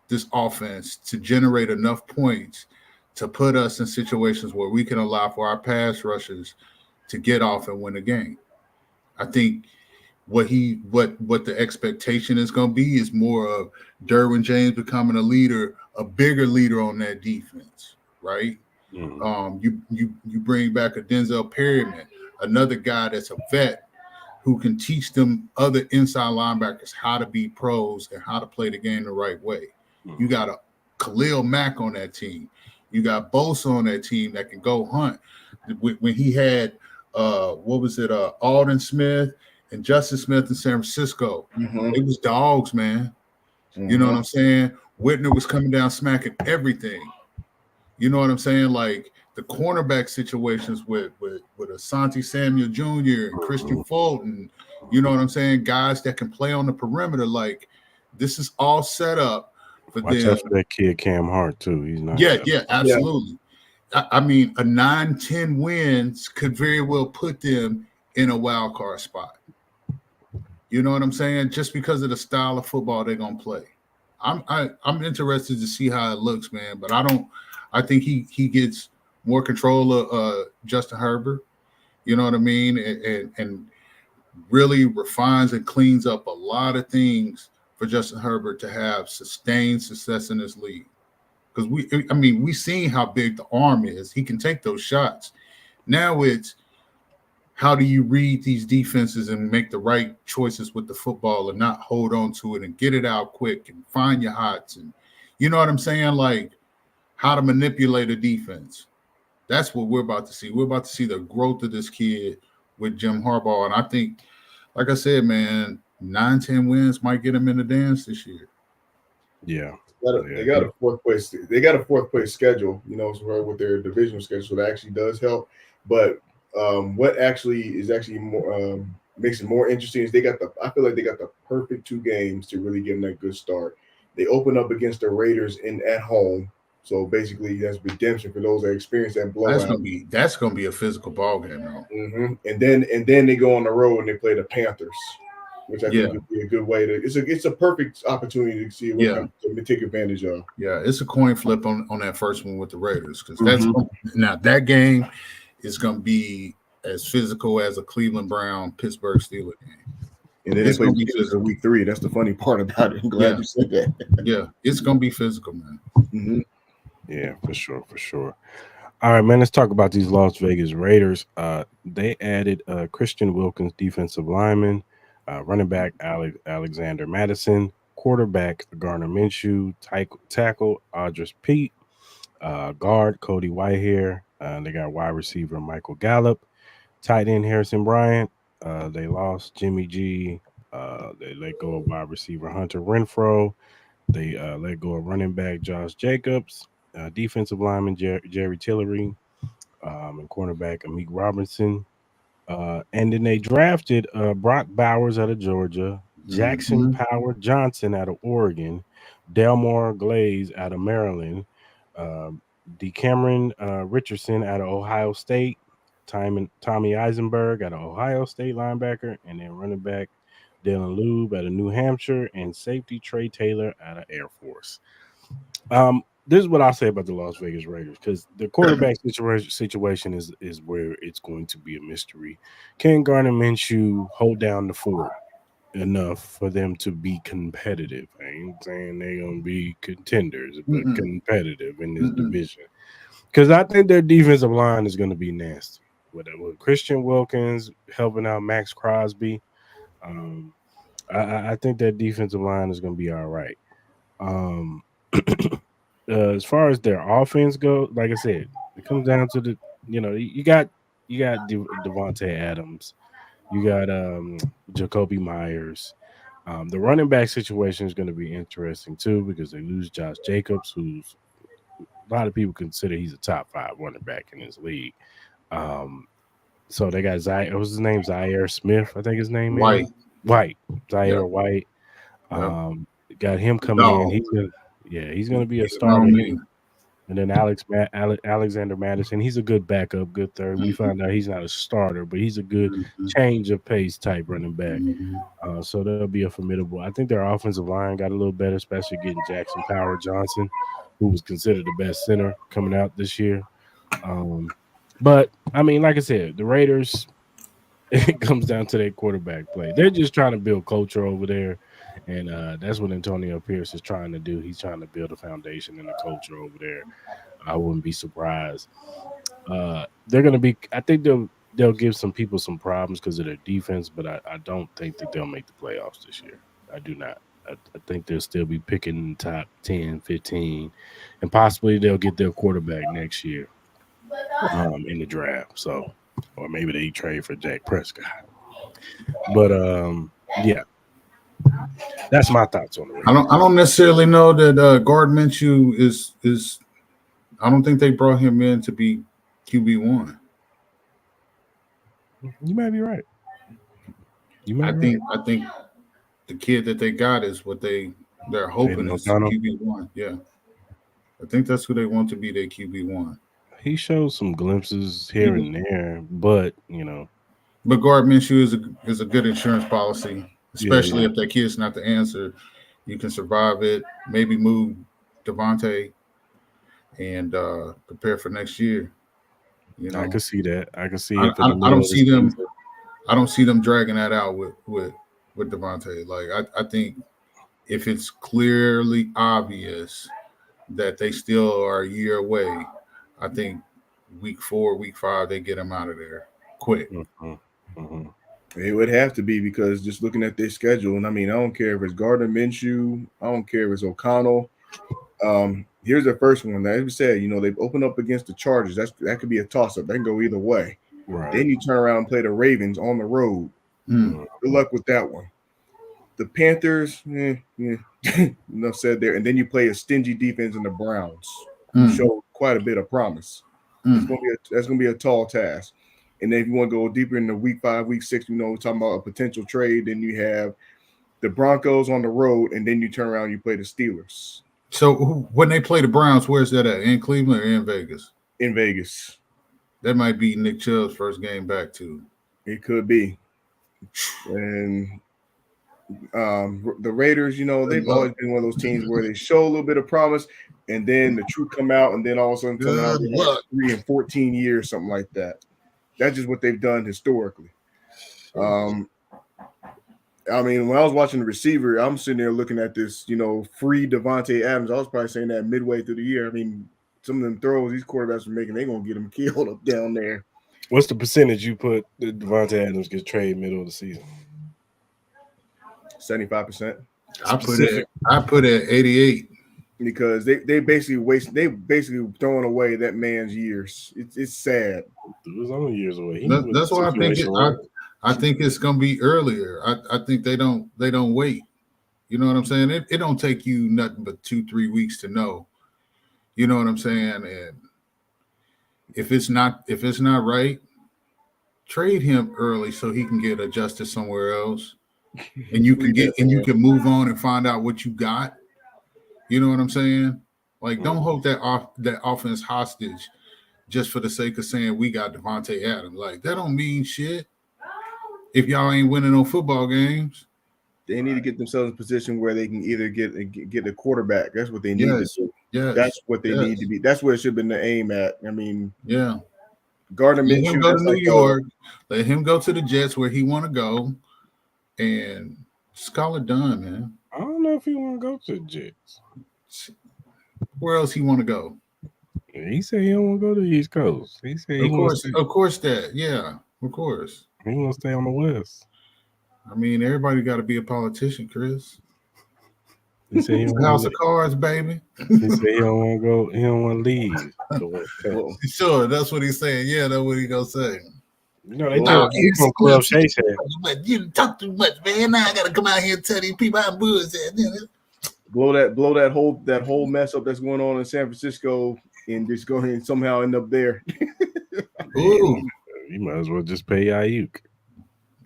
this offense to generate enough points to put us in situations where we can allow for our pass rushers to get off and win a game. I think what the expectation is going to be is more of Derwin James becoming a leader, a bigger leader on that defense, right? Mhm. You bring back a Denzel Perryman, another guy that's a vet who can teach them other inside linebackers how to be pros and how to play the game the right way. You Mhm. got a Khalil Mack on that team. You got Bosa on that team that can go hunt. When he had Alden Smith and Justin Smith in San Francisco, Mm-hmm. they was dogs, man. You know what Mm-hmm. I'm saying? Whitner was coming down smacking everything. You know what I'm saying? Like the cornerback situations with Asante Samuel Jr. and Christian Mhm. Fulton, you know what I'm saying? Guys that can play on the perimeter. Like this is all set up for Watch them. out for that kid Cam Hart too. He's Yeah, nice. yeah, Yeah, absolutely. I mean, a 9-10 wins could very well put them in a wild card spot. You know what I'm saying? Just because of the style of football they're gonna play. I'm interested to see how it looks, man. But I don't. I think he gets more control of Justin Herbert. You know what I mean? And really refines and cleans up a lot of things for Justin Herbert to have sustained success in this league. Because I mean, we seen how big the arm is. He can take those shots. Now it's how do you read these defenses and make the right choices with the football and not hold on to it and get it out quick and find your hots and you know what I'm saying? Like how to manipulate a defense. That's what we're about to see. We're about to see the growth of this kid with Jim Harbaugh. And I think, like I said, man, 9-10 wins might get him in the dance this year. Yeah, they yeah, got a fourth place. They got a fourth place schedule. So with their divisional schedule, so that actually does help. But what actually is actually more makes it more interesting is they got the. I feel like they got the perfect 2 games to really give them that good start. They open up against the Raiders in at home, so basically that's redemption for those that experienced that blowout. That's gonna be a physical ball game, though. And then they go on the road and they play the Panthers, which I Yeah, think would be a good way to. It's a perfect opportunity to see what yeah, kind of, to take advantage of. yeah. It's a coin flip on that first one with the Raiders because that's Mm-hmm. now that game is gonna be as physical as a Cleveland Brown Pittsburgh Steelers game. And then they It's play gonna be Steelers in physical. week 3. That's the funny part about it. I'm glad Yeah, you said that. yeah. It's gonna be physical, man. Mm-hmm. yeah, for sure, for sure. All right, man. Let's talk about these Las Vegas Raiders. They added Christian Wilkins, defensive lineman, running back Alexander Madison, quarterback Garner Minshew, tackle Audris Pete, guard Cody Whitehair. They got wide receiver Michael Gallup, tight end Harrison Bryant. They lost Jimmy G. They let go of wide receiver Hunter Renfro. They let go of running back Josh Jacobs, defensive lineman Jerry Tillery, and cornerback Amik Robinson. And then they drafted Brock Bowers out of Georgia, Jackson Mm-hmm. Power Johnson out of Oregon, Delmore Glaze out of Maryland, Decameron Richardson out of Ohio State, Tommy Eisenberg out of Ohio State linebacker, and then running back Dylan Lube out of New Hampshire, and safety Trey Taylor out of Air Force. This is what I'll say about the Las Vegas Raiders because the quarterback situation is where it's going to be a mystery. Can Garner Minshew hold down the fort enough for them to be competitive? I ain't saying they're gonna be contenders, but Mm-mm. competitive in this Mm-mm. division. Because I think their defensive line is going to be nasty. With Christian Wilkins helping out Max Crosby, um, I think that defensive line is going to be all right. Um, as far as their offense goes, like I said, it comes down to you got Devontae Adams, you got Jacoby Myers. The running back situation is going to be interesting too because they lose Josh Jacobs, who's a lot of people consider he's a top 5 running back in this league. Um, so they got what's his name? Zaire Smith, I think his name is White. White. Yep. Zaire White. Yep. Got him coming in. Dog. He's gonna be a He's a dog starter. man. And then Alexander Madison, he's a good backup, good third. We Mm-hmm. found out he's not a starter, but he's a good Mm-hmm. change of pace type running back. Mm-hmm. So they'll be a formidable. I think their offensive line got a little better, especially getting Jackson Power Johnson, who was considered the best center coming out this year. Um, but I mean, like I said, the Raiders, it comes down to their quarterback play. They're just trying to build culture over there, and that's what Antonio Pierce is trying to do. He's trying to build a foundation and a culture over there. I wouldn't be surprised. They're gonna be. I think they'll give some people some problems because of their defense, but I don't think that they'll make the playoffs this year. I do not. I think they'll still be picking top 10, 15, and possibly they'll get their quarterback next year in the draft. So, or maybe they trade for Dak Prescott. But yeah, that's my thoughts on the I Raiders. don't necessarily know that Gardner Minshew is. I don't think they brought him in to be QB1. You might be right. You might I be right. think I think the kid that they got is what they're hoping Aiden is O'Connell. QB1. Yeah, I think that's who they want to be their QB1. He shows some glimpses here and there, but But guard Minshew is a good insurance policy, yeah, especially if that kid's not the answer. You can survive it. Maybe move Devontae and prepare for next year. You I know, could see that. I could see I, it for I, the I don't middle of the see them. season. I don't see them dragging that out with Devontae. Like I think if it's clearly obvious that they still are a year away, I think week 4, week 5, they get him out of there quick. Mhm, mhm. It would have to be because just looking at their schedule, and I mean, I don't care if it's Gardner Minshew, I don't care if it's O'Connell. Here's the first one. As we said, they've opened up against the Chargers. That could be a toss up. That can go either way. Right. Then you turn around and play the Ravens on the road. Mm, Good luck with that one. The Panthers, enough said there. And then you play a stingy defense in the Browns, who mm, showed quite a bit of promise. mm. That's gonna be a tall task. And then if you want to go deeper into week 5, week 6, we're talking about a potential trade. Then you have the Broncos on the road, and then you turn around and you play the Steelers So when they play the Browns, where's that at? In Cleveland or in Vegas? in Vegas. That might be Nick Chubb's first game back too. It could be. And the Raiders, they've always been one of those teams where they show a little bit of promise, and then the truth come out, and then all of a sudden somehow Good they're like luck. 3 and 14 years, something like that. That's just what they've done historically. I mean, when I was watching the receiver, I'm sitting there looking at this, free Devontae Adams. I was probably saying that midway through the year. I mean, some of them throws these quarterbacks are making, they're going to get them killed up down there. What's the percentage you put that Devontae Adams gets traded middle of the season? 75%. I put it at 88. Because they basically throwing away that man's years. It's sad. It was only years away. That's why I think it's gonna be earlier. I think they don't wait. You know what I'm saying? It don't take you nothing but 2-3 weeks to know. You know what I'm saying? And if it's not right, trade him early so he can get adjusted somewhere else. And you can move on and find out what you got. You know what I'm saying? Like, don't hold that offense hostage just for the sake of saying we got Devontae Adams. Like, that don't mean shit if y'all ain't winning no football games. They need to get themselves in a position where they can either get a quarterback. That's what they need to do. Yes. That's what they need to be. That's where it should have been the aim at. I mean, yeah. Gardner Let Minshew him go to New York. Let him go to the Jets where he want to go, and just call it done, man. I don't know if he want to go to the Jets. Where else he want to go? He said he don't want to go to the East Coast. He said he of course that. Yeah, of course. He want to stay on the West. I mean, everybody got to be a politician, Chris. He said he House of Cards, baby. He said he don't want to go. He don't want to leave the West Coast. Sure, that's what he's saying. Yeah, that's what he gonna say. They told him from Club Shay Shay. You talk too much, man. Now I gotta come out here and tell these people I'm bullshit. Blow that whole mess up that's going on in San Francisco and just go ahead and somehow end up there. Ooh. You might as well just pay Ayuk.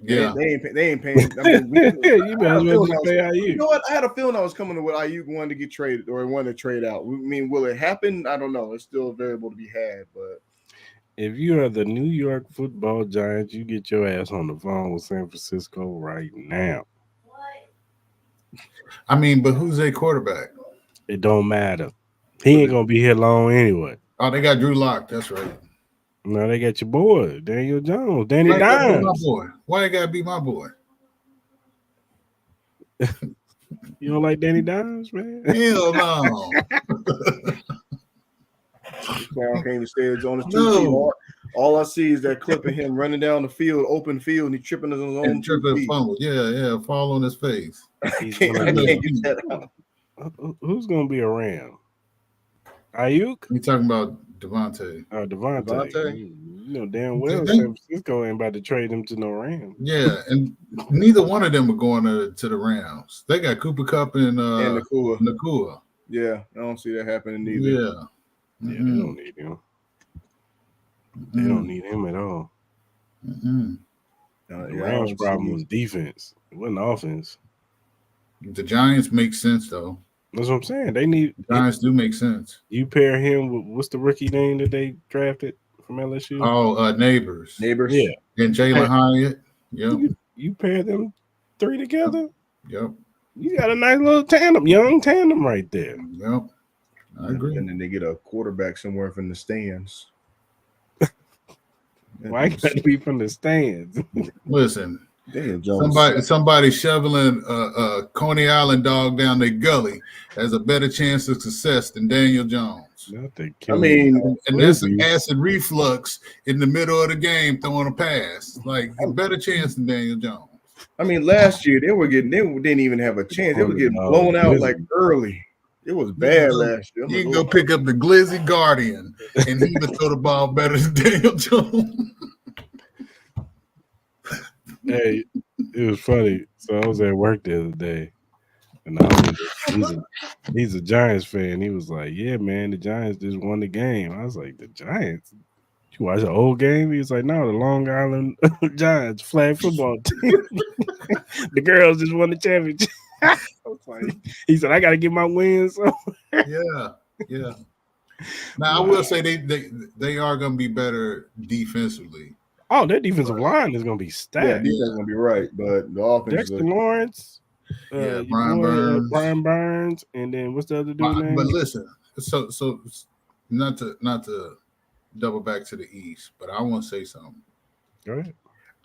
Yeah, they ain't paying. I mean, you might as well just pay Ayuk. You know what? I had a feeling I was coming to what Ayuk wanted to get traded or wanted to trade out. I mean, will it happen? I don't know. It's still a variable to be had, but. If you are the New York Football Giants, you get your ass on the phone with San Francisco right now. I mean, but who's their quarterback? It don't matter. He ain't gonna be here long anyway. Oh, they got Drew Lock. That's right. No, they got your boy, Daniel Jones, Danny Dimes. My boy. Why they gotta be my boy? You don't like Danny Dimes, man? Hell no. Clown came to stage on his two feet. All I see is that clip of him running down the field, open field, and he's tripping on his own tripping fumble. Yeah, fall on his face. I can't get that out. Who's gonna be around? Ayuk? You talking about Devontae? Devontae. You know damn well San Francisco ain't about to trade him to no Rams. Yeah, and neither one of them are going to the Rams. They got Cooper Kupp and Nakua. Yeah, I don't see that happening either. Yeah. Yeah, they don't need him. They don't need him at all. Mm-mm. The Yeah, I Rams' don't problem see. was defense. It wasn't offense. The Giants make sense though. That's what I'm saying. They need The Giants do make sense. you pair him with what's the rookie name that they drafted from LSU? Oh, Neighbors Yeah, Neighbors. and you pair, Jalen Hyatt. Yep, you pair them three yep, together. yep, You got a nice little tandem, young tandem right there. yep. I agree. And then they get a quarterback somewhere from the stands. Why you got to be from the stands? Listen, Daniel Jones. somebody shoveling a Coney Island dog down their gully has a better chance of success than Daniel Jones. Not the I killing. mean, And that's Ruby. acid reflux in the middle of the game throwing a pass. Like a better chance than Daniel Jones. I mean, last year they didn't even have a chance. They were getting blown out like early. It was bad last year. You can go pick up the Glizzy Guardian, and he would throw the ball better than Daniel Jones. Hey, it was funny. So I was at work the other day, and I he's a Giants fan. He was like, "Yeah, man, the Giants just won the game." I was like, "The Giants? You watch the old game?" He was like, "No, the Long Island Giants flag football team. The girls just won the championship." I was like, he said, "I got to get my wins." Yeah, yeah. Now I will say they are going to be better defensively. Oh, their defensive line is going to be Yeah, stacked. defense gonna be right, but the offense. Dexter Lawrence, Yeah, your Brian boy, Burns. Brian Burns, and then what's the other dude name? But listen, so not to double back to the East, but I want to say something. Go ahead.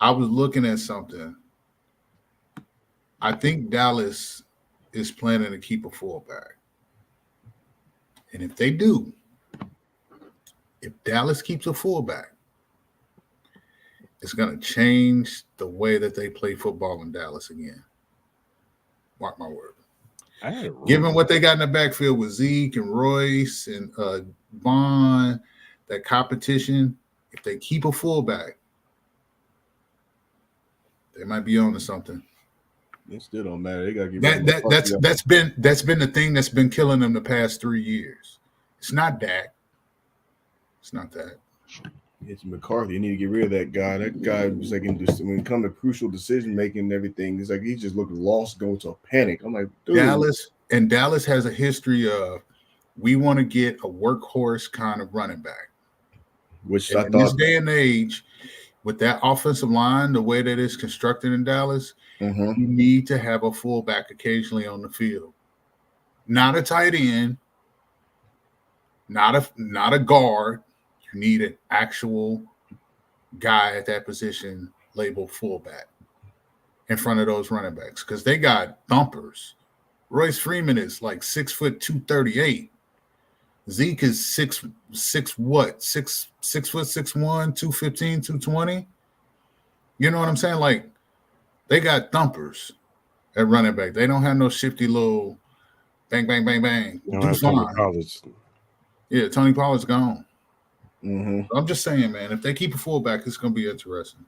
I was looking at something. I think Dallas is planning to keep a fullback. And if they do, if Dallas keeps a fullback, it's going to change the way that they play football in Dallas again. Mark my word. Given what they got in the backfield with Zeke and Royce and Bond, that competition, if they keep a fullback, they might be on to something. It still don't matter. They gotta get that's been the thing that's been killing them the past 3 years. It's not Dak. It's not that. It's McCarthy. You need to get rid of that guy. That guy was like when it comes to crucial decision making and everything, it's like he just looked lost, going to a panic. I'm like, dude. Dallas has a history of we want to get a workhorse kind of running back. Which and I in thought this day and age, with that offensive line, the way that it's constructed in Dallas, you need to have a fullback occasionally on the field. Not a tight end, not a guard. You need an actual guy at that position labeled fullback in front of those running backs because they got thumpers. Royce Freeman is like 6 foot 238. Zeke is 6 foot 6'1", 215, 220. You know what I'm saying? Like they got thumpers at running back. They don't have no shifty little bang, bang, bang, bang. Yeah, Tony Pollard's gone. I'm just saying, man, if they keep a fullback, it's going to be interesting.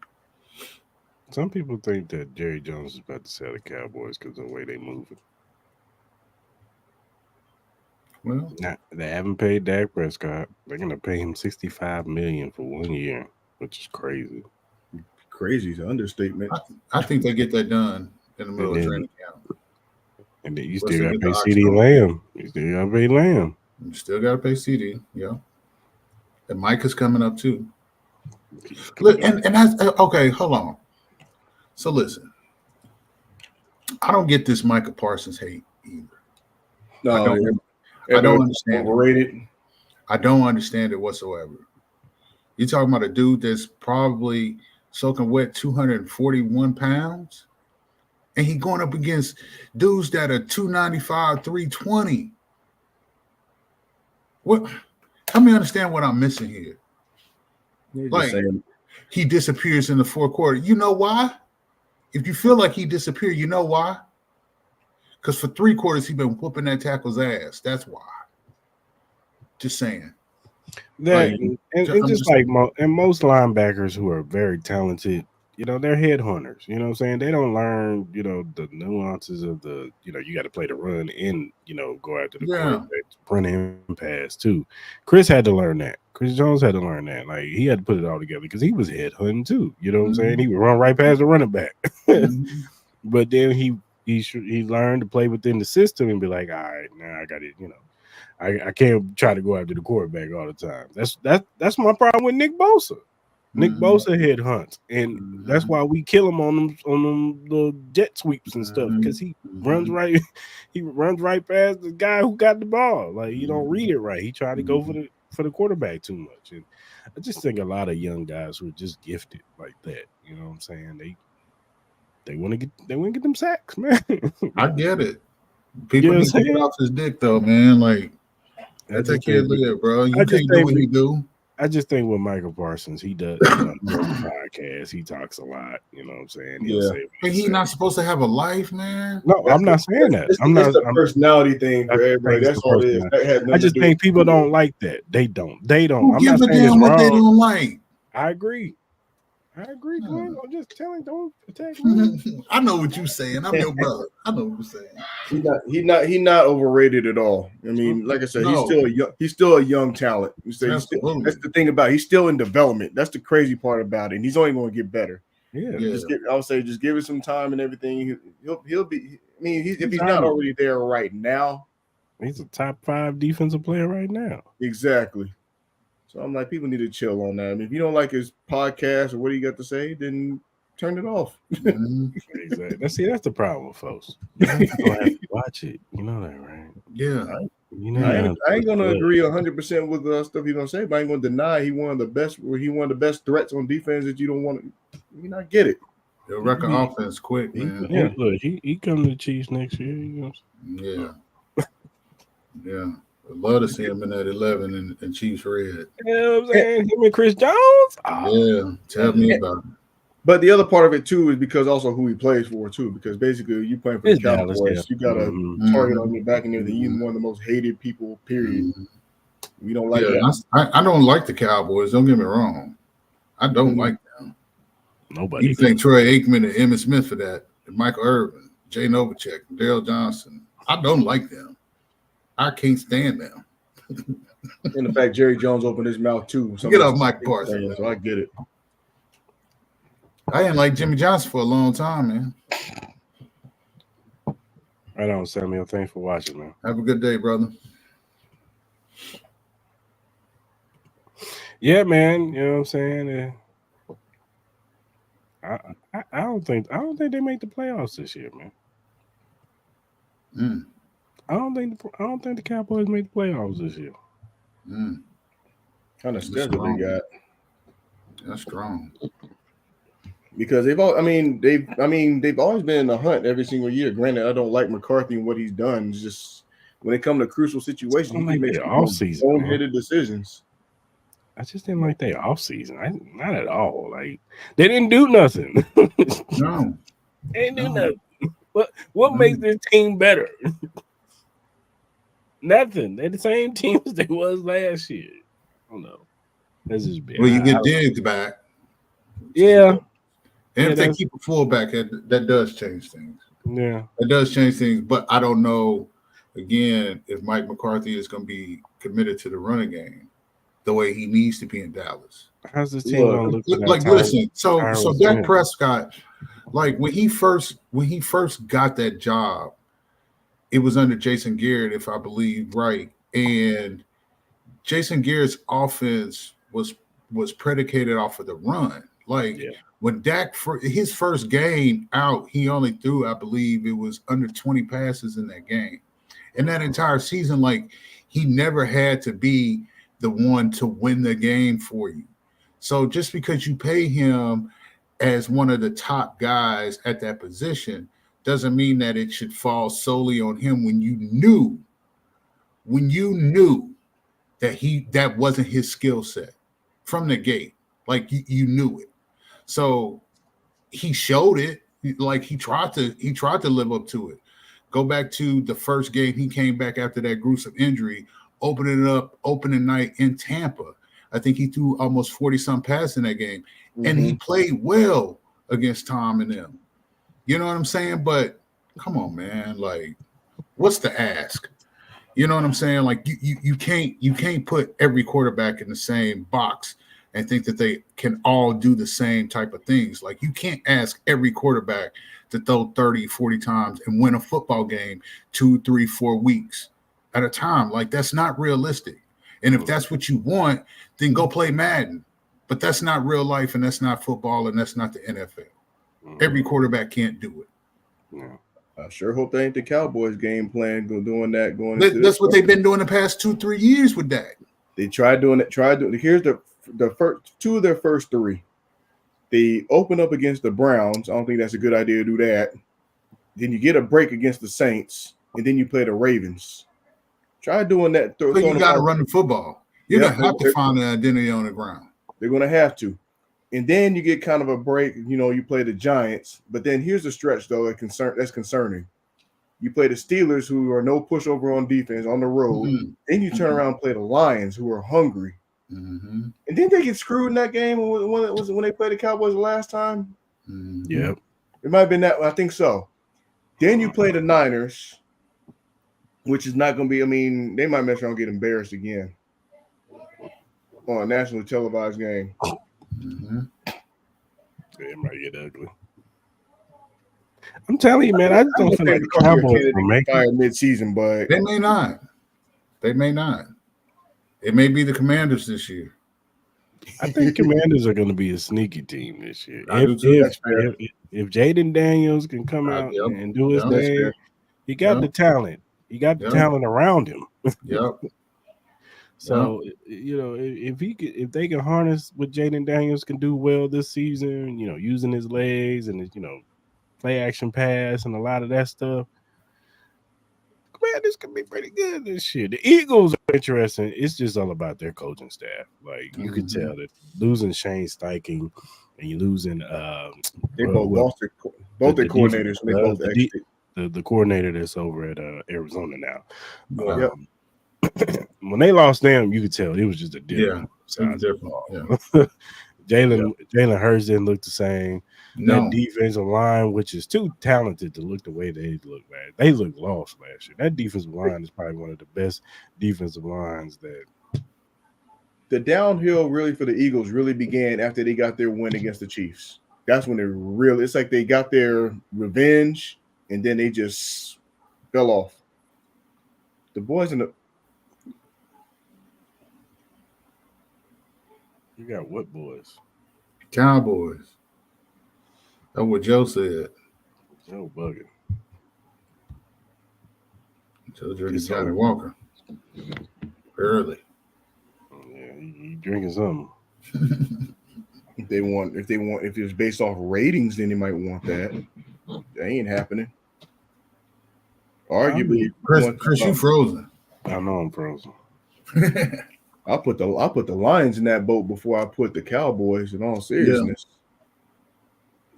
Some people think that Jerry Jones is about to sell the Cowboys because of the way they move it. Well, they haven't paid Dak Prescott. They're going to pay him $65 million for 1 year, which is crazy. Crazy is an understatement. I think they get that done in the middle of training camp. And then you still got to pay CD Lamb. You still got to pay Lamb. You still got to pay CD, yeah. And Mike is coming up too. Look, and that's okay. Hold on. So listen, I don't get this Micah Parsons hate either. No, I don't understand. Overrated. I don't understand it whatsoever. You're talking about a dude that's probably soaking wet 241 pounds, and he going up against dudes that are 295, 320. What? Help me understand what I'm missing here. Like he disappears in the fourth quarter. You know why? If you feel like he disappeared, you know why? Because for 3 quarters he's been whooping that tackle's ass. That's why. Just saying. That and just like most linebackers who are very talented, they're headhunters. You know what I'm saying? They don't learn, the nuances of you got to play the run and, go after the Yeah. quarterback, run and pass too. Chris had to learn that. Chris Jones had to learn that. Like, he had to put it all together because he was headhunting too. You know what I'm saying? Mhm. He would run right past the running back. Mhm. But then he learned to play within the system and be like, all right, now I got it. I can't try to go after the quarterback all the time. That's my problem with Nick Bosa. Nick Mhm. Bosa head hunts, and that's Mhm. why we kill him on them little jet sweeps and stuff because Mhm. he runs Mhm. right, he runs right past the guy who got the ball. Like, he don't Mhm. read it right. He tried to go for Mhm. the quarterback too much, and I just think a lot of young guys who are just gifted like that. You know what I'm saying? They want to get them sacks, man. I get it. You People know what need I'm to get saying? off his dick though, man. Like, I let that just kid think live, bro. I You just can't do think what he do. I just think with Michael Parsons, he does, he has a podcast. He talks a lot. You know what I'm saying? He'll Yeah. say what But he he say. not supposed to have a life, man. No, I'm not saying that. I'm It's not. the personality thing I for just think everybody. it's That's the all it person. is. That had I nothing to just do think people with don't like that. They don't. They don't. Who I'm not gives a saying it's damn what they wrong. don't like? I agree. I agree, Hmm. Glenn. I'm just telling. Don't attack me. I know what you saying. I'm your brother. I know what you're saying. He not overrated at all. I mean, like I said, No, he's still a young talent. That's absolutely. the thing about it. He's still in development. That's the crazy part about it. And he's only going to get better. Yeah, Yeah. I would say just give it some time and everything. He'll be. I mean, if he's he's not already. already there right now, He's a top 5 defensive player right now. exactly. So I'm like, people need to chill on that. I mean, if you don't like his podcast or what he got to say, then turn it off. Mhm. Exactly. That's the problem, folks. You don't have to watch it. You know that, right? Yeah. You know I you Yeah. don't ain't, have to I watch ain't gonna the agree 100% with the stuff he's gonna say, but I ain't gonna deny he one of the best. He one of the best threats on defense that you don't want to. You not get it. The He could record be. offense quick, man. Yeah. Look, he come to the Chiefs next year. Yeah. Yeah. I'd love to see him in that 11 and Chiefs red. You know what I'm And, saying? Him and Chris Jones. Oh, Yeah. Tell me about it. but the other part of it too is because also who he plays for too. Because basically, you playing for the it's Dallas. Yeah. Cowboys, you got a Hmm. target on Mhm. your back and everything. You're Mhm. one of the most hated people. Period. Mhm. We don't like Yeah. that. I don't like the Cowboys. Don't get me wrong. I don't Mhm. like them. You Nobody can thank does. Troy Aikman and Emmitt Smith for that, and Michael Irvin, Jay Novacek, Dale Johnson. I don't like them. I can't stand them. And the fact Jerry Jones opened his mouth too. Some Get of off this Mike Parsons, saying, so man. I get it. I didn't like Jimmy Johnson for a long time, man. Right on, Samuel. Thanks for watching, man. Have a good day, brother. Yeah, man. You know what I'm saying? I don't think they make the playoffs this year, man. Mm, I don't think the Cowboys made the playoffs this year. mm. Kind of That's schedule they strong. got. That's strong. Because they've all, they've always been in the hunt every single year. Granted, I don't like McCarthy and what he's done. It's just when it comes to crucial I situations, don't he can like make their some off season, man. boneheaded decisions. I just didn't like their off season. Not at all. Like, they didn't do nothing. No, They didn't do no, nothing. What makes no. this team better? Nothing. They're the same team as they was last year. I don't know. That's just bad. Well, you get Diggs back, which is a Yeah, good. And yeah, if they that's keep a fullback, that does change things. yeah. That does change things, but I don't know. Again, if Mike McCarthy is going to be committed to the running game the way he needs to be in Dallas. How's this team Look, gonna look without Like, listen. So Tyrone Dak Smith? Prescott, like when he first got that job, it was under Jason Garrett, if I believe right, and Jason Garrett's offense was predicated off of the run. Like Yeah, when Dak for his first game out, he only threw, I believe, it was under 20 passes in that game. And that entire season, like he never had to be the one to win the game for you. So just because you pay him as one of the top guys at that position doesn't mean that it should fall solely on him when you knew that wasn't his skill set from the gate. Like you knew it. So he showed it. Like he tried to live up to it. Go back to the first game he came back after that gruesome injury, opening night in Tampa. I think he threw almost 40 some passes in that game. And he mhm. played well against Tom and them. You know what I'm saying? But come on, man. Like, what's the ask? You know what I'm saying? Like you can't put every quarterback in the same box and think that they can all do the same type of things. Like you can't ask every quarterback to throw 30, 40 times and win a football game 2, 3, 4 weeks at a time. Like that's not realistic. And if that's what you want, then go play Madden. But that's not real life and that's not football and that's not the NFL. Every quarterback can't do it. Yeah. I sure hope they ain't the Cowboys game plan doing that going into That's what they've been doing the past 2, 3 years with that. They tried doing it. Here's the first two of their first three. They open up against the Browns. I don't think that's a good idea to do that. Then you get a break against the Saints, and then you play the Ravens. Try doing that. So you got to run the football. You're going to have to find an identity on the ground. They're going to have to. And then you get kind of a break. You play the Giants. But then here's a stretch, though, that's concerning. You play the Steelers, who are no pushover on defense on the road. Mm-hmm. Then you turn around and play the Lions, who are hungry. Mm-hmm. And then they get screwed in that game when they played the Cowboys the last time. Mm-hmm. Yep. It might have been that. I think so. Then you play the Niners, which is not going to be, they might mess around and get embarrassed again on a nationally televised game. Mm-hmm. It might get ugly. I'm telling you, man, I just don't feel like the Cowboys will make it mid-season, but they may not. It may be the Commanders this year. I think Commanders are going to be a sneaky team this year. If Jaden Daniels can come out and do his thing, he got the talent. He got the talent around him. Yep. So if they can harness what Jaden Daniels can do well this season, using his legs and his, play action pass and a lot of that stuff, man, this could be pretty good this year. The Eagles are interesting. It's just all about their coaching staff. Like you could tell that losing Shane Steichen and you losing they both lost both their coordinators. They both the coordinator that's over at Arizona now. When they lost them, you could tell it was just a different. Jalen Hurts didn't look the same. No. That defensive line, which is too talented to look the way they look, man. They looked lost last year. That defensive line is probably one of the best defensive lines that. The downhill really for the Eagles really began after they got their win against the Chiefs. That's when it's like they got their revenge and then they just fell off. The boys in the. You got what boys? Cowboys. That's what Joe said. Joe bugging. Joe drinking Johnny Walker early. Yeah, he drinking something. If it's based off ratings, then they might want that. That ain't happening. Arguably, Chris, you frozen. I know I'm frozen. I put the Lions in that boat before I put the Cowboys. In all seriousness,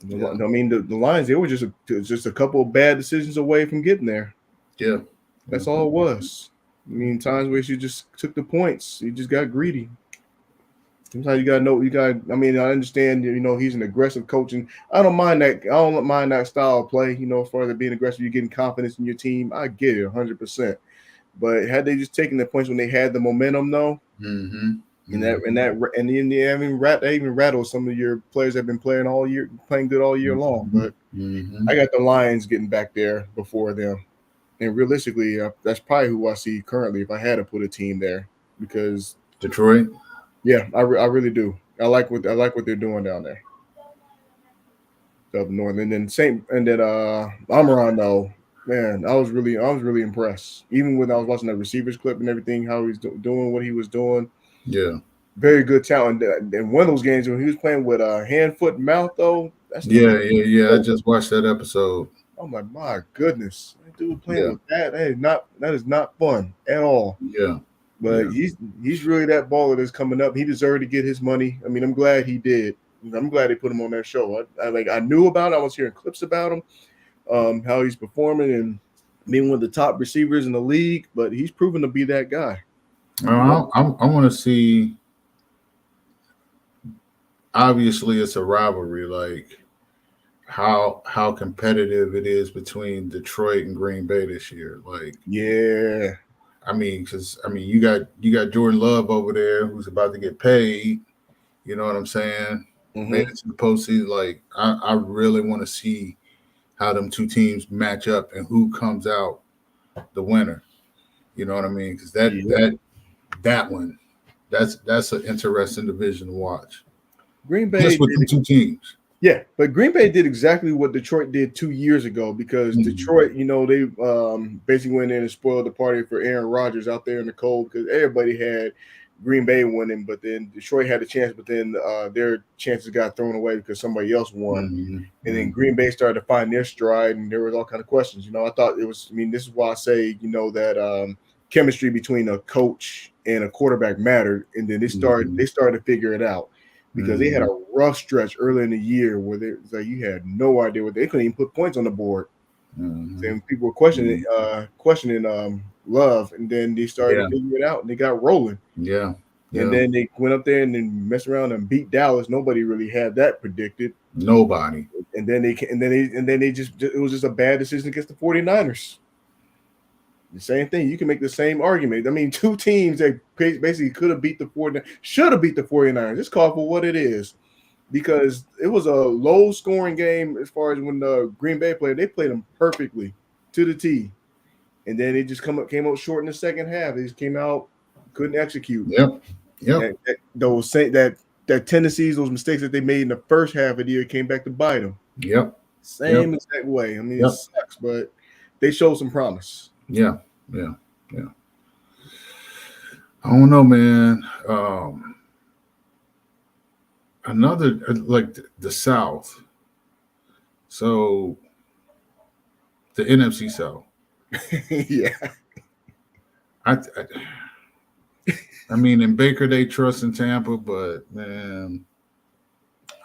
the Lions, they were just a couple of bad decisions away from getting there. Yeah, that's all it was. Times where you just took the points, you just got greedy. Sometimes you gotta know. I understand. He's an aggressive coach, and I don't mind that. I don't mind that style of play. As far as being aggressive, you're getting confidence in your team. I get it 100%. But had they just taken the points when they had the momentum, though, they even rattled some of your players that have been playing all year, playing good all year long. But I got the Lions getting back there before them, and realistically, that's probably who I see currently if I had to put a team there. Because Detroit, yeah, I really do. I like what they're doing down there, up north, and then Amaron though. Man, I was really impressed. Even when I was watching that receivers clip and everything, how he's doing what he was doing. Yeah, very good talent. And one of those games when he was playing with hand, foot, and mouth, though. Yeah. I just watched that episode. Oh my goodness, that dude playing with that. That is not fun at all. Yeah, but he's really that baller that's coming up. He deserved to get his money. I'm glad he did. I'm glad they put him on that show. I knew about it. I was hearing clips about him. How he's performing and being one of the top receivers in the league, but he's proven to be that guy. I want to see. Obviously, it's a rivalry. Like how competitive it is between Detroit and Green Bay this year. Like, Yeah. I mean, because I mean, you got Jordan Love over there who's about to get paid. You know what I'm saying? Made Mm-hmm. it to the postseason. Like, I really want to see how them two teams match up and who comes out the winner. You know what I mean? Because Yeah. that one, that's an interesting division to watch. Green Bay Just with them did. two teams. Yeah, but Green Bay did exactly what Detroit did 2 years ago because Mhm. Detroit, they basically went in and spoiled the party for Aaron Rodgers out there in the cold because everybody had Green Bay winning, but then Detroit had a chance, but then their chances got thrown away because somebody else won, Mhm. and then Mhm. Green Bay started to find their stride, and there was all kind of questions. I thought it was. I mean, this is why I say that chemistry between a coach and a quarterback mattered, and then Mhm. they started to figure it out because they had Mhm. a rough stretch early in the year where it's like you had no idea what they couldn't even put points on the board. Mhm. And people were questioning Mhm. Love, and then they started to Yeah. figure it out and they got rolling. Yeah. And Yeah. then they went up there and then messed around and beat Dallas. Nobody really had that predicted. Nobody. And then they just it was just a bad decision against the 49ers. The same thing. You can make the same argument. I mean, two teams that basically could have beat the 49ers, should have beat the 49ers. It's called for what it is. Because it was a low scoring game as far as when the Green Bay played. They played them perfectly to the T, and then it just came up short in the second half. They just came out, couldn't execute. Yep. Yep. That tendencies, those mistakes that they made in the first half of the year came back to bite them. Yep. Yep. Same exact way. I mean, it Yep. sucks, but they showed some promise. Yeah. Yeah. Yeah. I don't know, man. Another like the South. So the NFC South. Yeah, I mean, in Baker they trust in Tampa, but man,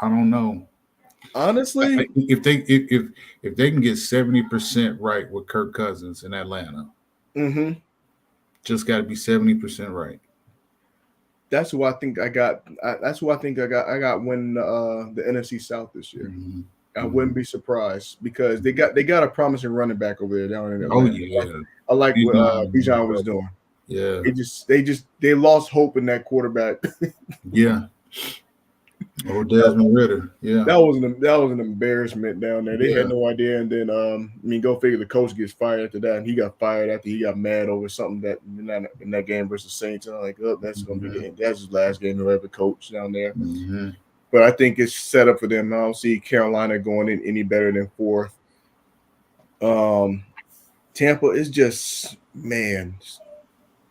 I don't know. honestly, If they can get 70% right with Kirk Cousins in Atlanta, hmm just got to be 70% right. that's who I think I got. That's who I think I got. I got winning the NFC South this year. Hmm. I Hmm. wouldn't be surprised because they got a promising running back over there down in Oh Atlanta. yeah, I like what Bijan, Bijan was doing. yeah, They lost hope in that quarterback. yeah. Oh, Desmond Ritter, yeah. That was an embarrassment down there. They Yeah. had no idea, and then I mean, go figure. The coach gets fired after that, and he got fired after he got mad over something that in that game versus Saints. And I'm like, oh, that's gonna be Hmm. the end. That's his last game he'll ever coach down there. Hmm. But I think it's set up for them. I don't see Carolina going in any better than fourth. Um, Tampa is just man,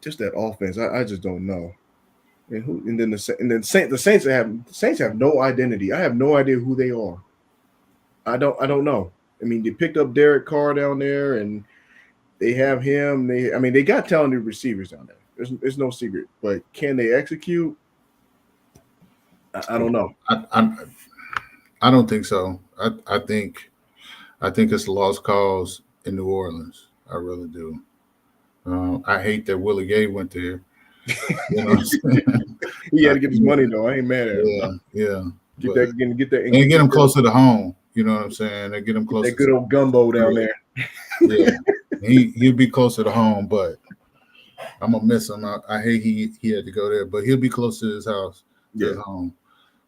just that offense. I just don't know. And then the Saints have no identity. I have no idea who they are. I don't know. I mean, they picked up Derek Carr down there, and they have him. I mean, they got talented receivers down there. There's no secret, but can they execute? I don't know. I don't think so. I think it's a lost cause in New Orleans. I really do. I hate that Willie Gay went there. You know what I'm saying? He I, had to get his money though. I ain't mad at him. yeah, yeah. Get But that, and and get him closer to home. You know what I'm saying? They get him get that closer good to old gumbo down yeah, there. yeah. He'll be closer to home, but I'm gonna miss him. I hate he had to go there, but he'll be close to his house, to his Yeah. home.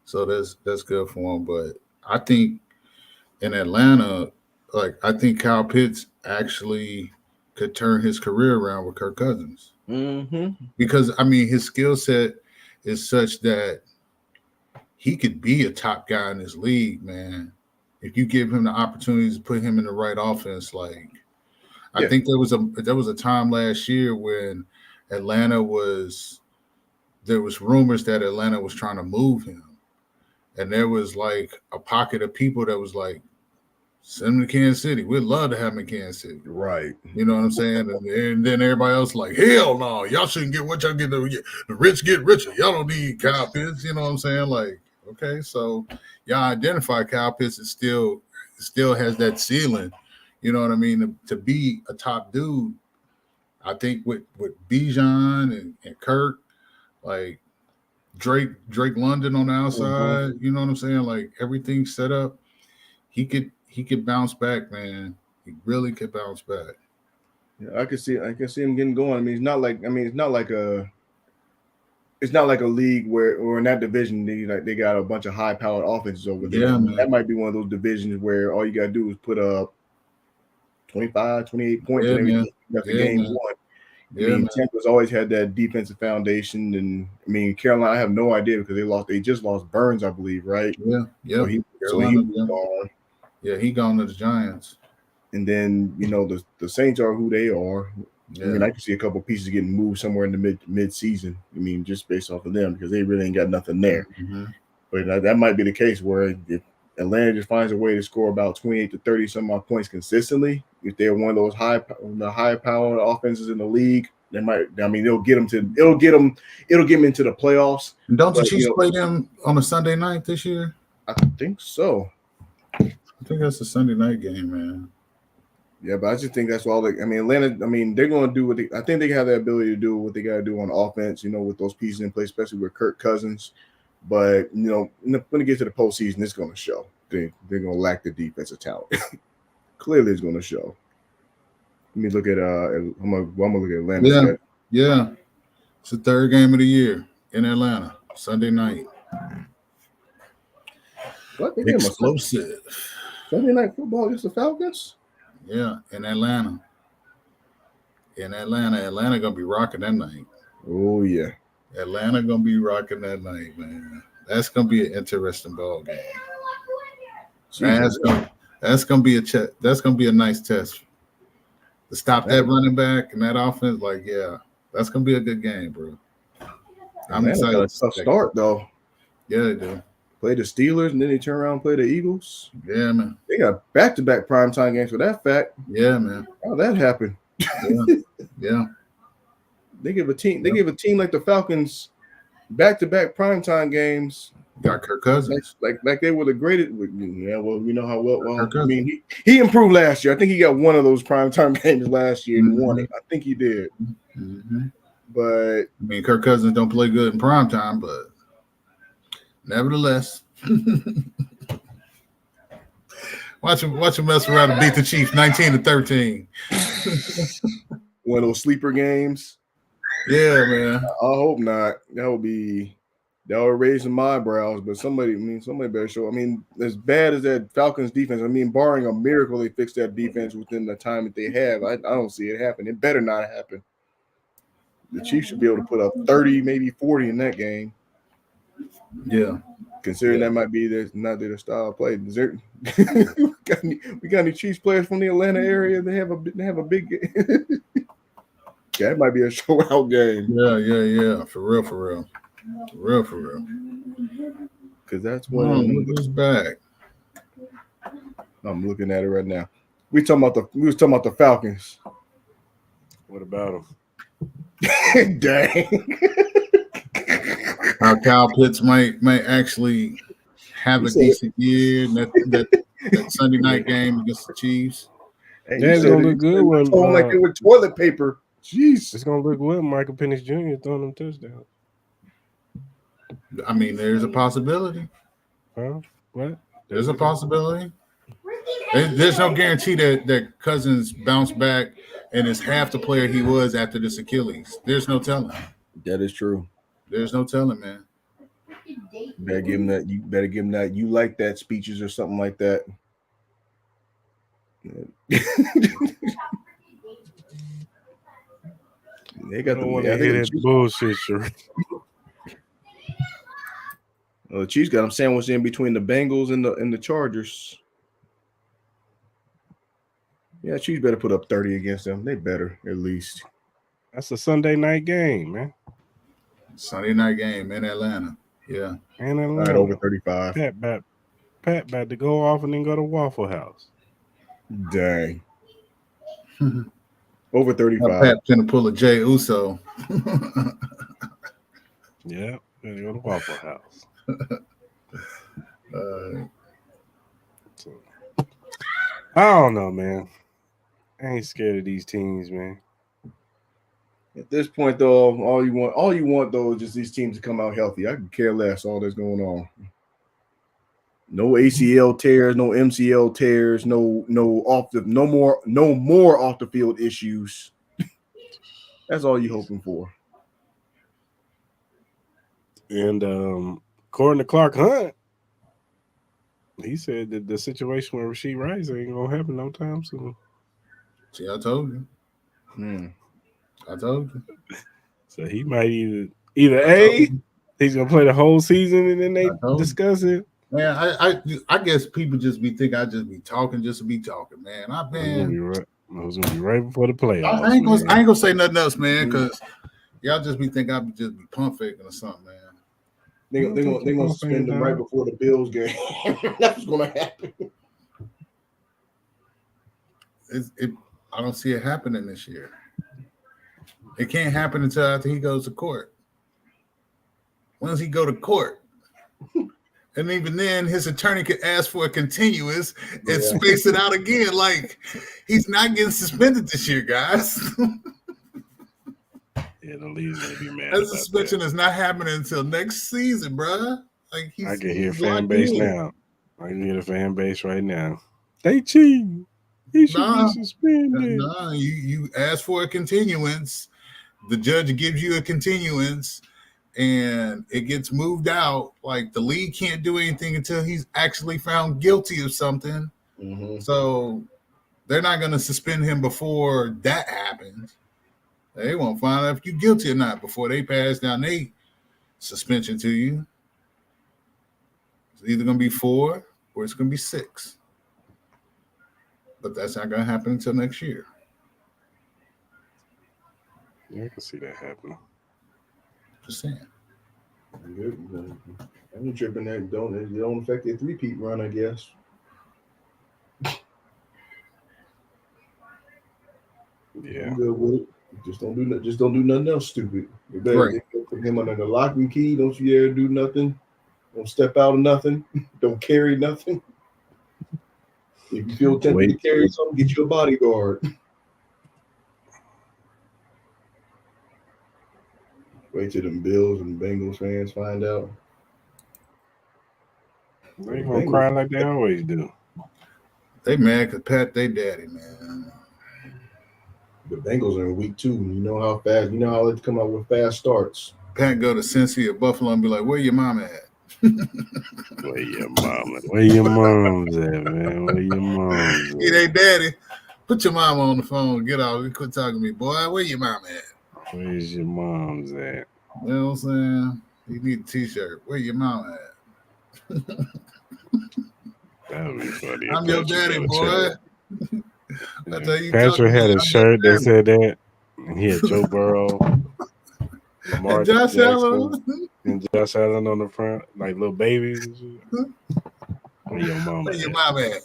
So that's good for him. But I think in Atlanta, like I think Kyle Pitts actually could turn his career around with Kirk Cousins Mm-hmm. because I mean his skill set is such that he could be a top guy in this league, man. If you give him the opportunities to put him in the right offense, like I Yeah. think there was a time last year when Atlanta was there was rumors that Atlanta was trying to move him, and there was like a pocket of people that was like, send him to Kansas City. We'd love to have him in Kansas City. Right. You know what I'm saying? And then everybody else like, hell no, y'all shouldn't get what y'all get. The rich get richer. Y'all don't need Kyle Pitts. You know what I'm saying? Like, okay, so y'all identify Kyle Pitts is still has that ceiling. You know what I mean? To be a top dude, I think with Bijan and Kirk, like Drake London on the Mm-hmm. outside. You know what I'm saying? Like everything set up. he could bounce back, man. He really could bounce back. Yeah, I can see him getting going. I mean, it's not like a league where or in that division they got a bunch of high powered offenses over there. Yeah, I mean, man. that might be one of those divisions where all you gotta do is put up 25, 28 points Yeah, and man. everything after Yeah, game man. one. I Yeah, mean, man. Tampa's always had that defensive foundation, and I mean, Carolina. I have no idea because they just lost Burns, I believe, right? Yeah. So Yep. he Carolina. was Yeah. gone. Yeah, he gone to the Giants. And then the Saints are who they are. I mean, Yeah. I can see a couple pieces getting moved somewhere in the mid season. I mean, just based off of them because they really ain't got nothing there. Mm-hmm. But that might be the case where if Atlanta just finds a way to score about 28 to 30 some odd points consistently, if they're one of those high powered offenses in the league, they might. I mean, it'll get them into the playoffs. And don't the But Chiefs play them on a Sunday night this year? I think so. I think that's a Sunday night game, man. Yeah, but I just think that's all. I mean, Atlanta. I mean, they're going to do what I think they have the ability to do what they got to do on offense. With those pieces in place, especially with Kirk Cousins. But when it gets to the postseason, it's going to show. They're going to lack the defensive talent. Clearly, it's going to show. Let me look at. I'm gonna look at Atlanta. Yeah, Schedule. yeah. It's the third game of the year in Atlanta, Sunday night. What? They Explosive. Sunday night football against the Falcons? Yeah, in Atlanta. Atlanta gonna be rocking that night. Oh yeah. Atlanta gonna be rocking that night, man. That's gonna be an interesting ball game. That's gonna be that's gonna be a nice test to stop that running back and that offense. Like, yeah, that's gonna be a good game, bro. I'm excited. Got a tough start though. Yeah, they do. Play the Steelers and then they turn around and play the Eagles. Yeah, man. They got back-to-back primetime games for that fact. Yeah, man. How that happened? Yeah. They give a team like the Falcons back-to-back primetime games. Got Kirk Cousins. Like they were the greatest. Yeah, well, we know how well. I mean, he improved last year. I think he got one of those primetime games last year and won it. I think he did. Mm-hmm. But I mean, Kirk Cousins don't play good in primetime, but nevertheless, watch him mess around and beat the Chiefs 19-13. One of those sleeper games. Yeah, man. I hope not. That would raise some eyebrows, but somebody better show. I mean, as bad as that Falcons defense, I mean, barring a miracle, they fix that defense within the time that they have. I don't see it happen. It better not happen. The Chiefs should be able to put up 30, maybe 40 in that game. Yeah. Considering that might be not their style of play. We got any Chiefs players from the Atlanta area? They have a big game. Yeah, it might be a show-out game. Yeah. For real. Because that's when look who's back. I'm looking at it right now. We was talking about the Falcons. What about them? Dang. How Kyle Pitts might actually have a decent year. That Sunday night game against the Chiefs. Hey, yeah, it's gonna look good when like it with toilet paper. Jeez, it's gonna look good. Michael Penix Jr. throwing them touchdowns. I mean, there's a possibility. Huh? What? There's a possibility. There's no guarantee that Cousins bounced back and is half the player he was after this Achilles. There's no telling. that is true. There's no telling, man. Better give him that. You like that speeches or something like that. They got don't want to hear that bullshit, sure. Well, the Chiefs got them sandwiched in between the Bengals and the Chargers. Yeah, Chiefs better put up 30 against them. They better, at least. That's a Sunday night game, man. Sunday night game in Atlanta. Yeah. And All right, over 35. Pat about to go off and then go to Waffle House. Dang. Over 35. Pat's gonna pull a Jay Uso. Yeah, gotta go to Waffle House. So, I don't know, man. I ain't scared of these teams, man. At this point, though, all you want, though, is just these teams to come out healthy. I can care less all that's going on. No ACL tears, no MCL tears, no more off the field issues. That's all you're hoping for. And according to Clark Hunt, he said that the situation with Rasheed Rice ain't gonna happen no time soon. See, I told you. I told you. So he might either A, he's gonna play the whole season and then they discuss it. Man, I guess people just be thinking I just be talking just to be talking, man. I've been I was gonna be right before the playoffs. I ain't gonna say nothing else, man, because y'all just be thinking I just be pump faking or something, man. They're gonna suspend them right before the Bills game. That's what's gonna happen. I don't see it happening this year. It can't happen until after he goes to court. When does he go to court? And even then, his attorney could ask for a continuance and space it out again. Like, he's not getting suspended this year, guys. Yeah, the league's gonna be mad. That suspension is not happening until next season, bruh. Like, I can hear fan base now. I can hear the fan base right now. They cheating. He should be suspended. Nah, you ask for a continuance. The judge gives you a continuance. And it gets moved out. Like, the league can't do anything until he's actually found guilty of something. Mm-hmm. So they're not going to suspend him before that happens. They won't find out if you're guilty or not before they pass down their suspension to you. It's either going to be 4 or it's going to be 6. But that's not going to happen until next year. Yeah, I can see that happening. Just saying. I'm tripping that it don't affect their 3-peat run, I guess. Yeah. I'm good with it. Just don't do nothing else stupid. You better put him under the lock and key. Don't you dare do nothing. Don't step out of nothing. Don't carry nothing. If you feel tempted to carry something, get you a bodyguard. Wait till them Bills and Bengals fans find out. They gonna cry like they always do. They mad because Pat, they daddy, man. The Bengals are in week 2. You know how they come out with fast starts. Pat go to Cincy or Buffalo and be like, "Where your mama at?" Where your mama? Where your mom's at, man? Where your mom's at? It ain't daddy. Put your mama on the phone. Get off. You quit talking to me, boy. Where your mama at? Where's your mom's at? You know what I'm saying? You need a t-shirt. Where your mama at? That would be funny. I'm your daddy, boy. Patrick had a shirt that said that. And he had Joe Burrow, Lamar and Josh Allen. And Josh Allen on the front, like little babies and shit. Where your mama Where at? your mama at?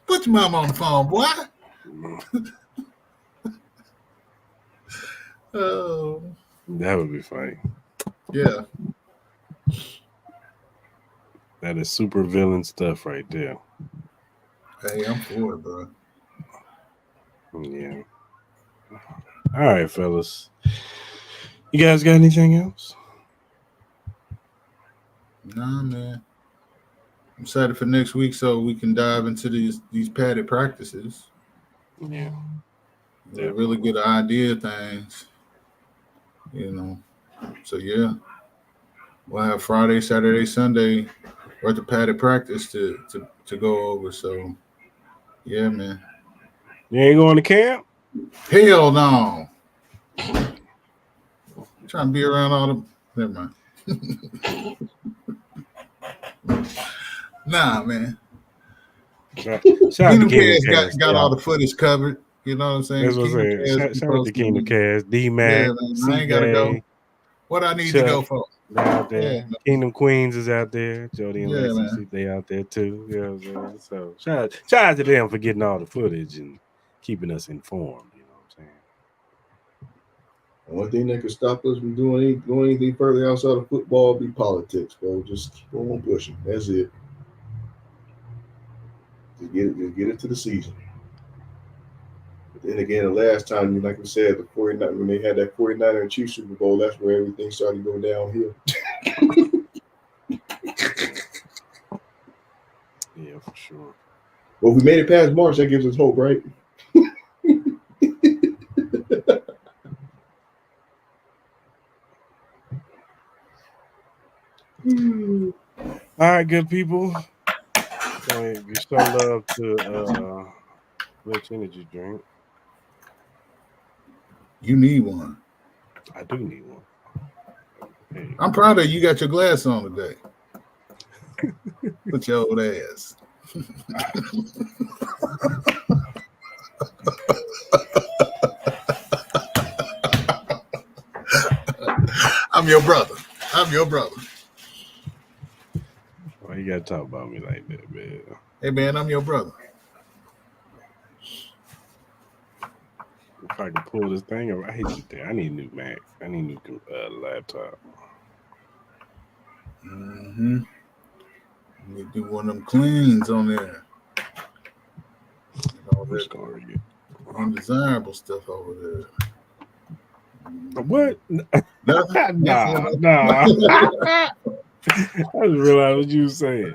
Put your mama on the phone, boy. Oh, that would be funny. Yeah. That is super villain stuff right there. Hey, I'm for it, bro. Yeah. All right, fellas. You guys got anything else? Nah, man. I'm excited for next week so we can dive into these padded practices. Yeah. They really get an idea of things. You know. So yeah. We'll have Friday, Saturday, Sunday worth of padded practice to go over. So yeah, man. You ain't going to camp? Hell no. I'm trying to be around all the never mind. Nah, man. Shout out to Kingdom Cast. Got all the footage covered. You know what I'm saying? That's what I'm saying. Shout out to Kingdom Cast, D-Mac, I ain't gotta go. What I need to go for? Out there. Yeah, Kingdom Queens is out there. Jody and Lacey, they out there too. You know what I'm saying? So shout out to them for getting all the footage and keeping us informed. You know what I'm saying? The one thing that could stop us from going anything further outside of football would be politics, bro. Just keep on pushing. That's it. Just get it to the season. But then again, the last time, like we said, the 49 when they had that 49er Chiefs Super Bowl, that's where everything started going downhill. Yeah, for sure. Well, if we made it past March, that gives us hope, right? All right, good people. Go ahead, you show love to Glitch Energy Drink. You need one. I do need one. Hey, I'm proud of you. You got your glass on today. Put your old ass. I'm your brother. I'm your brother. why you gotta talk about me like that, man? Hey man, I'm your brother. If I can pull this thing, I hate this thing. I need a new Mac. I need a new laptop. Mm-hmm. You do one of them cleans on there. And all I'm that just gonna read it. undesirable stuff over there. What? Nothing. Nah, nah. I just realized what you said.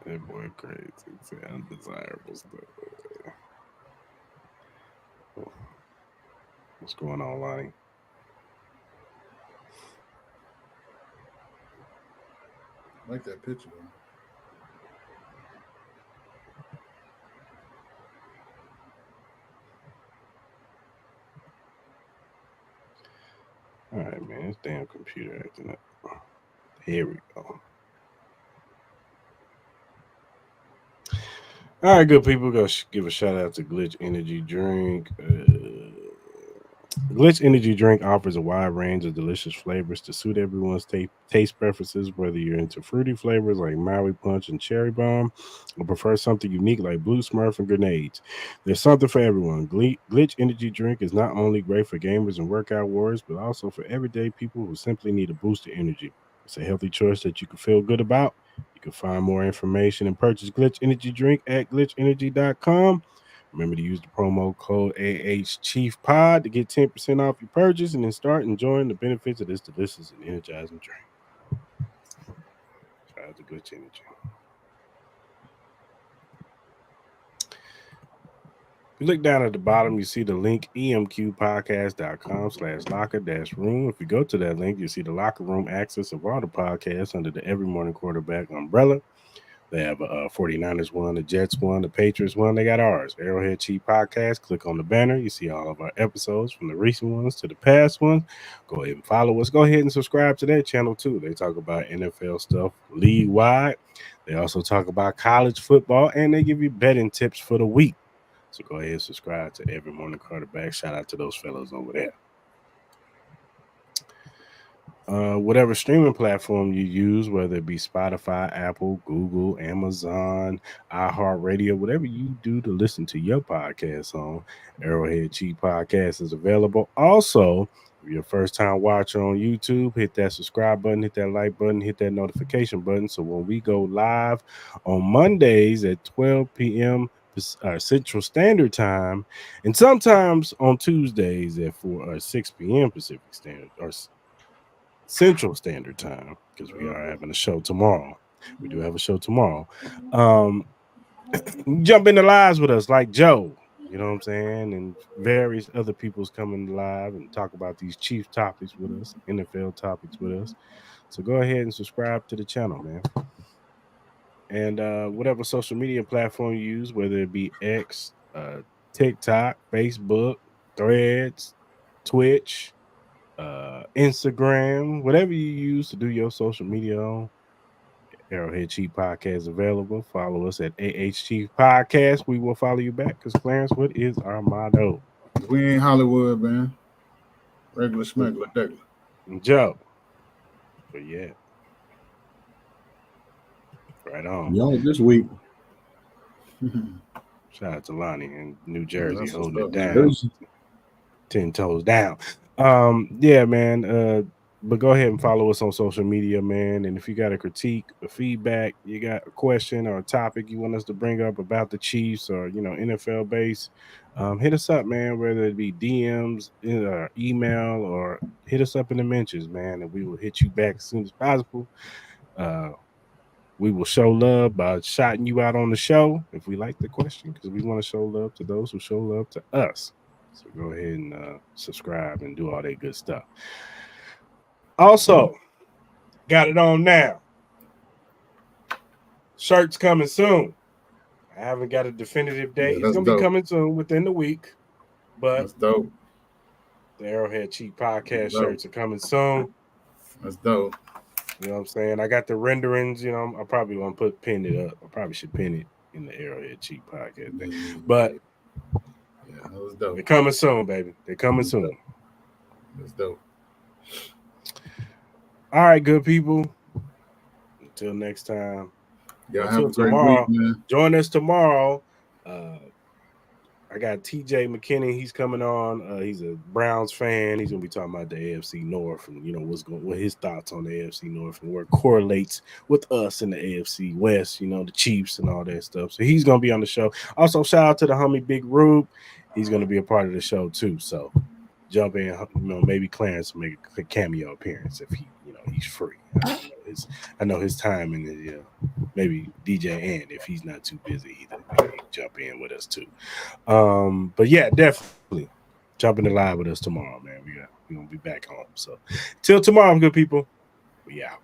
That boy crazy. It's undesirable stuff. What's going on, Lonnie? I like that picture though. All right, man. This damn computer acting up. Here we go. All right, good people. Go give a shout out to Glitch Energy Drink. Glitch Energy Drink offers a wide range of delicious flavors to suit everyone's taste preferences, whether you're into fruity flavors like Maui Punch and Cherry Bomb, or prefer something unique like Blue Smurf and Grenades. There's something for everyone. Glitch Energy Drink is not only great for gamers and workout warriors, but also for everyday people who simply need a boost of energy. It's a healthy choice that you can feel good about. You can find more information and purchase Glitch Energy Drink at glitchenergy.com. Remember to use the promo code AHChiefPod to get 10% off your purchase and then start enjoying the benefits of this delicious and energizing drink. Shout out to Glitch Energy. If you look down at the bottom, you see the link emqpodcast.com/locker-room. If you go to that link, you see the locker room access of all the podcasts under the Every Morning Quarterback umbrella. They have a 49ers one, the Jets one, the Patriots one. They got ours, Arrowhead Chief Podcast. Click on the banner. You see all of our episodes from the recent ones to the past ones. Go ahead and follow us. Go ahead and subscribe to their channel too. They talk about NFL stuff league wide. They also talk about college football and they give you betting tips for the week. So go ahead and subscribe to Every Morning Quarterback. Shout out to those fellows over there. Whatever streaming platform you use, whether it be Spotify, Apple, Google, Amazon, iHeartRadio, whatever you do to listen to your podcast on, Arrowhead Cheap Podcast is available. Also, if you're a first time watcher on YouTube, hit that subscribe button, hit that like button, hit that notification button. So when we go live on Mondays at 12 p.m. Central Standard Time, and sometimes on Tuesdays at 6 p.m. Pacific Standard or Central Standard Time, because we are having a show tomorrow. We do have a show tomorrow. Um, jump into lives with us, like Joe. You know what I'm saying? And various other people's coming live and talk about these chief topics with us, NFL topics with us. So go ahead and subscribe to the channel, man. And whatever social media platform you use, whether it be X, TikTok, Facebook, Threads, Twitch, Instagram, whatever you use to do your social media on. Arrowhead Chief Podcast available. Follow us at AH Chief Podcast. We will follow you back because Clarence, what is our motto? We ain't Hollywood, man. Regular smuggler, degular. Joe. But yeah. Right on. Y'all this week. Shout out to Lonnie in New Jersey holding it man. down. 10 toes down. Yeah, man. but go ahead and follow us on social media, man. And if you got a critique, a feedback, you got a question or a topic you want us to bring up about the Chiefs or NFL base, hit us up, man. Whether it be DMs, email, or hit us up in the mentions, man, and we will hit you back as soon as possible. Uh, we will show love by shouting you out on the show if we like the question, because we want to show love to those who show love to us. So go ahead and subscribe and do all that good stuff. Also, got it on now. Shirts coming soon. I haven't got a definitive date. Yeah, It's that's gonna be dope. coming soon within the week. But That's dope. the Arrowhead Cheat podcast That's dope. shirts are coming soon. That's dope. You know what I'm saying? I got the renderings. I probably want to pin it up. I probably should pin it in the Arrowhead Cheat podcast thing. But yeah, that was dope. they're coming soon, baby. They're coming soon. That's dope. All right, good people. Until next time. Y'all have a great tomorrow. week, man. Join us tomorrow. I got TJ McKinney. He's coming on. He's a Browns fan. He's gonna be talking about the AFC North and what his thoughts on the AFC North and where it correlates with us in the AFC West. The Chiefs and all that stuff. So he's gonna be on the show. Also, shout out to the homie Big Rube. He's gonna be a part of the show too. So jump in. Maybe Clarence will make a cameo appearance if he's free. I know his time and maybe DJ and if he's not too busy either, maybe jump in with us too. But yeah, definitely jump in the live with us tomorrow, man. We're gonna be back home. So till tomorrow, good people. We out.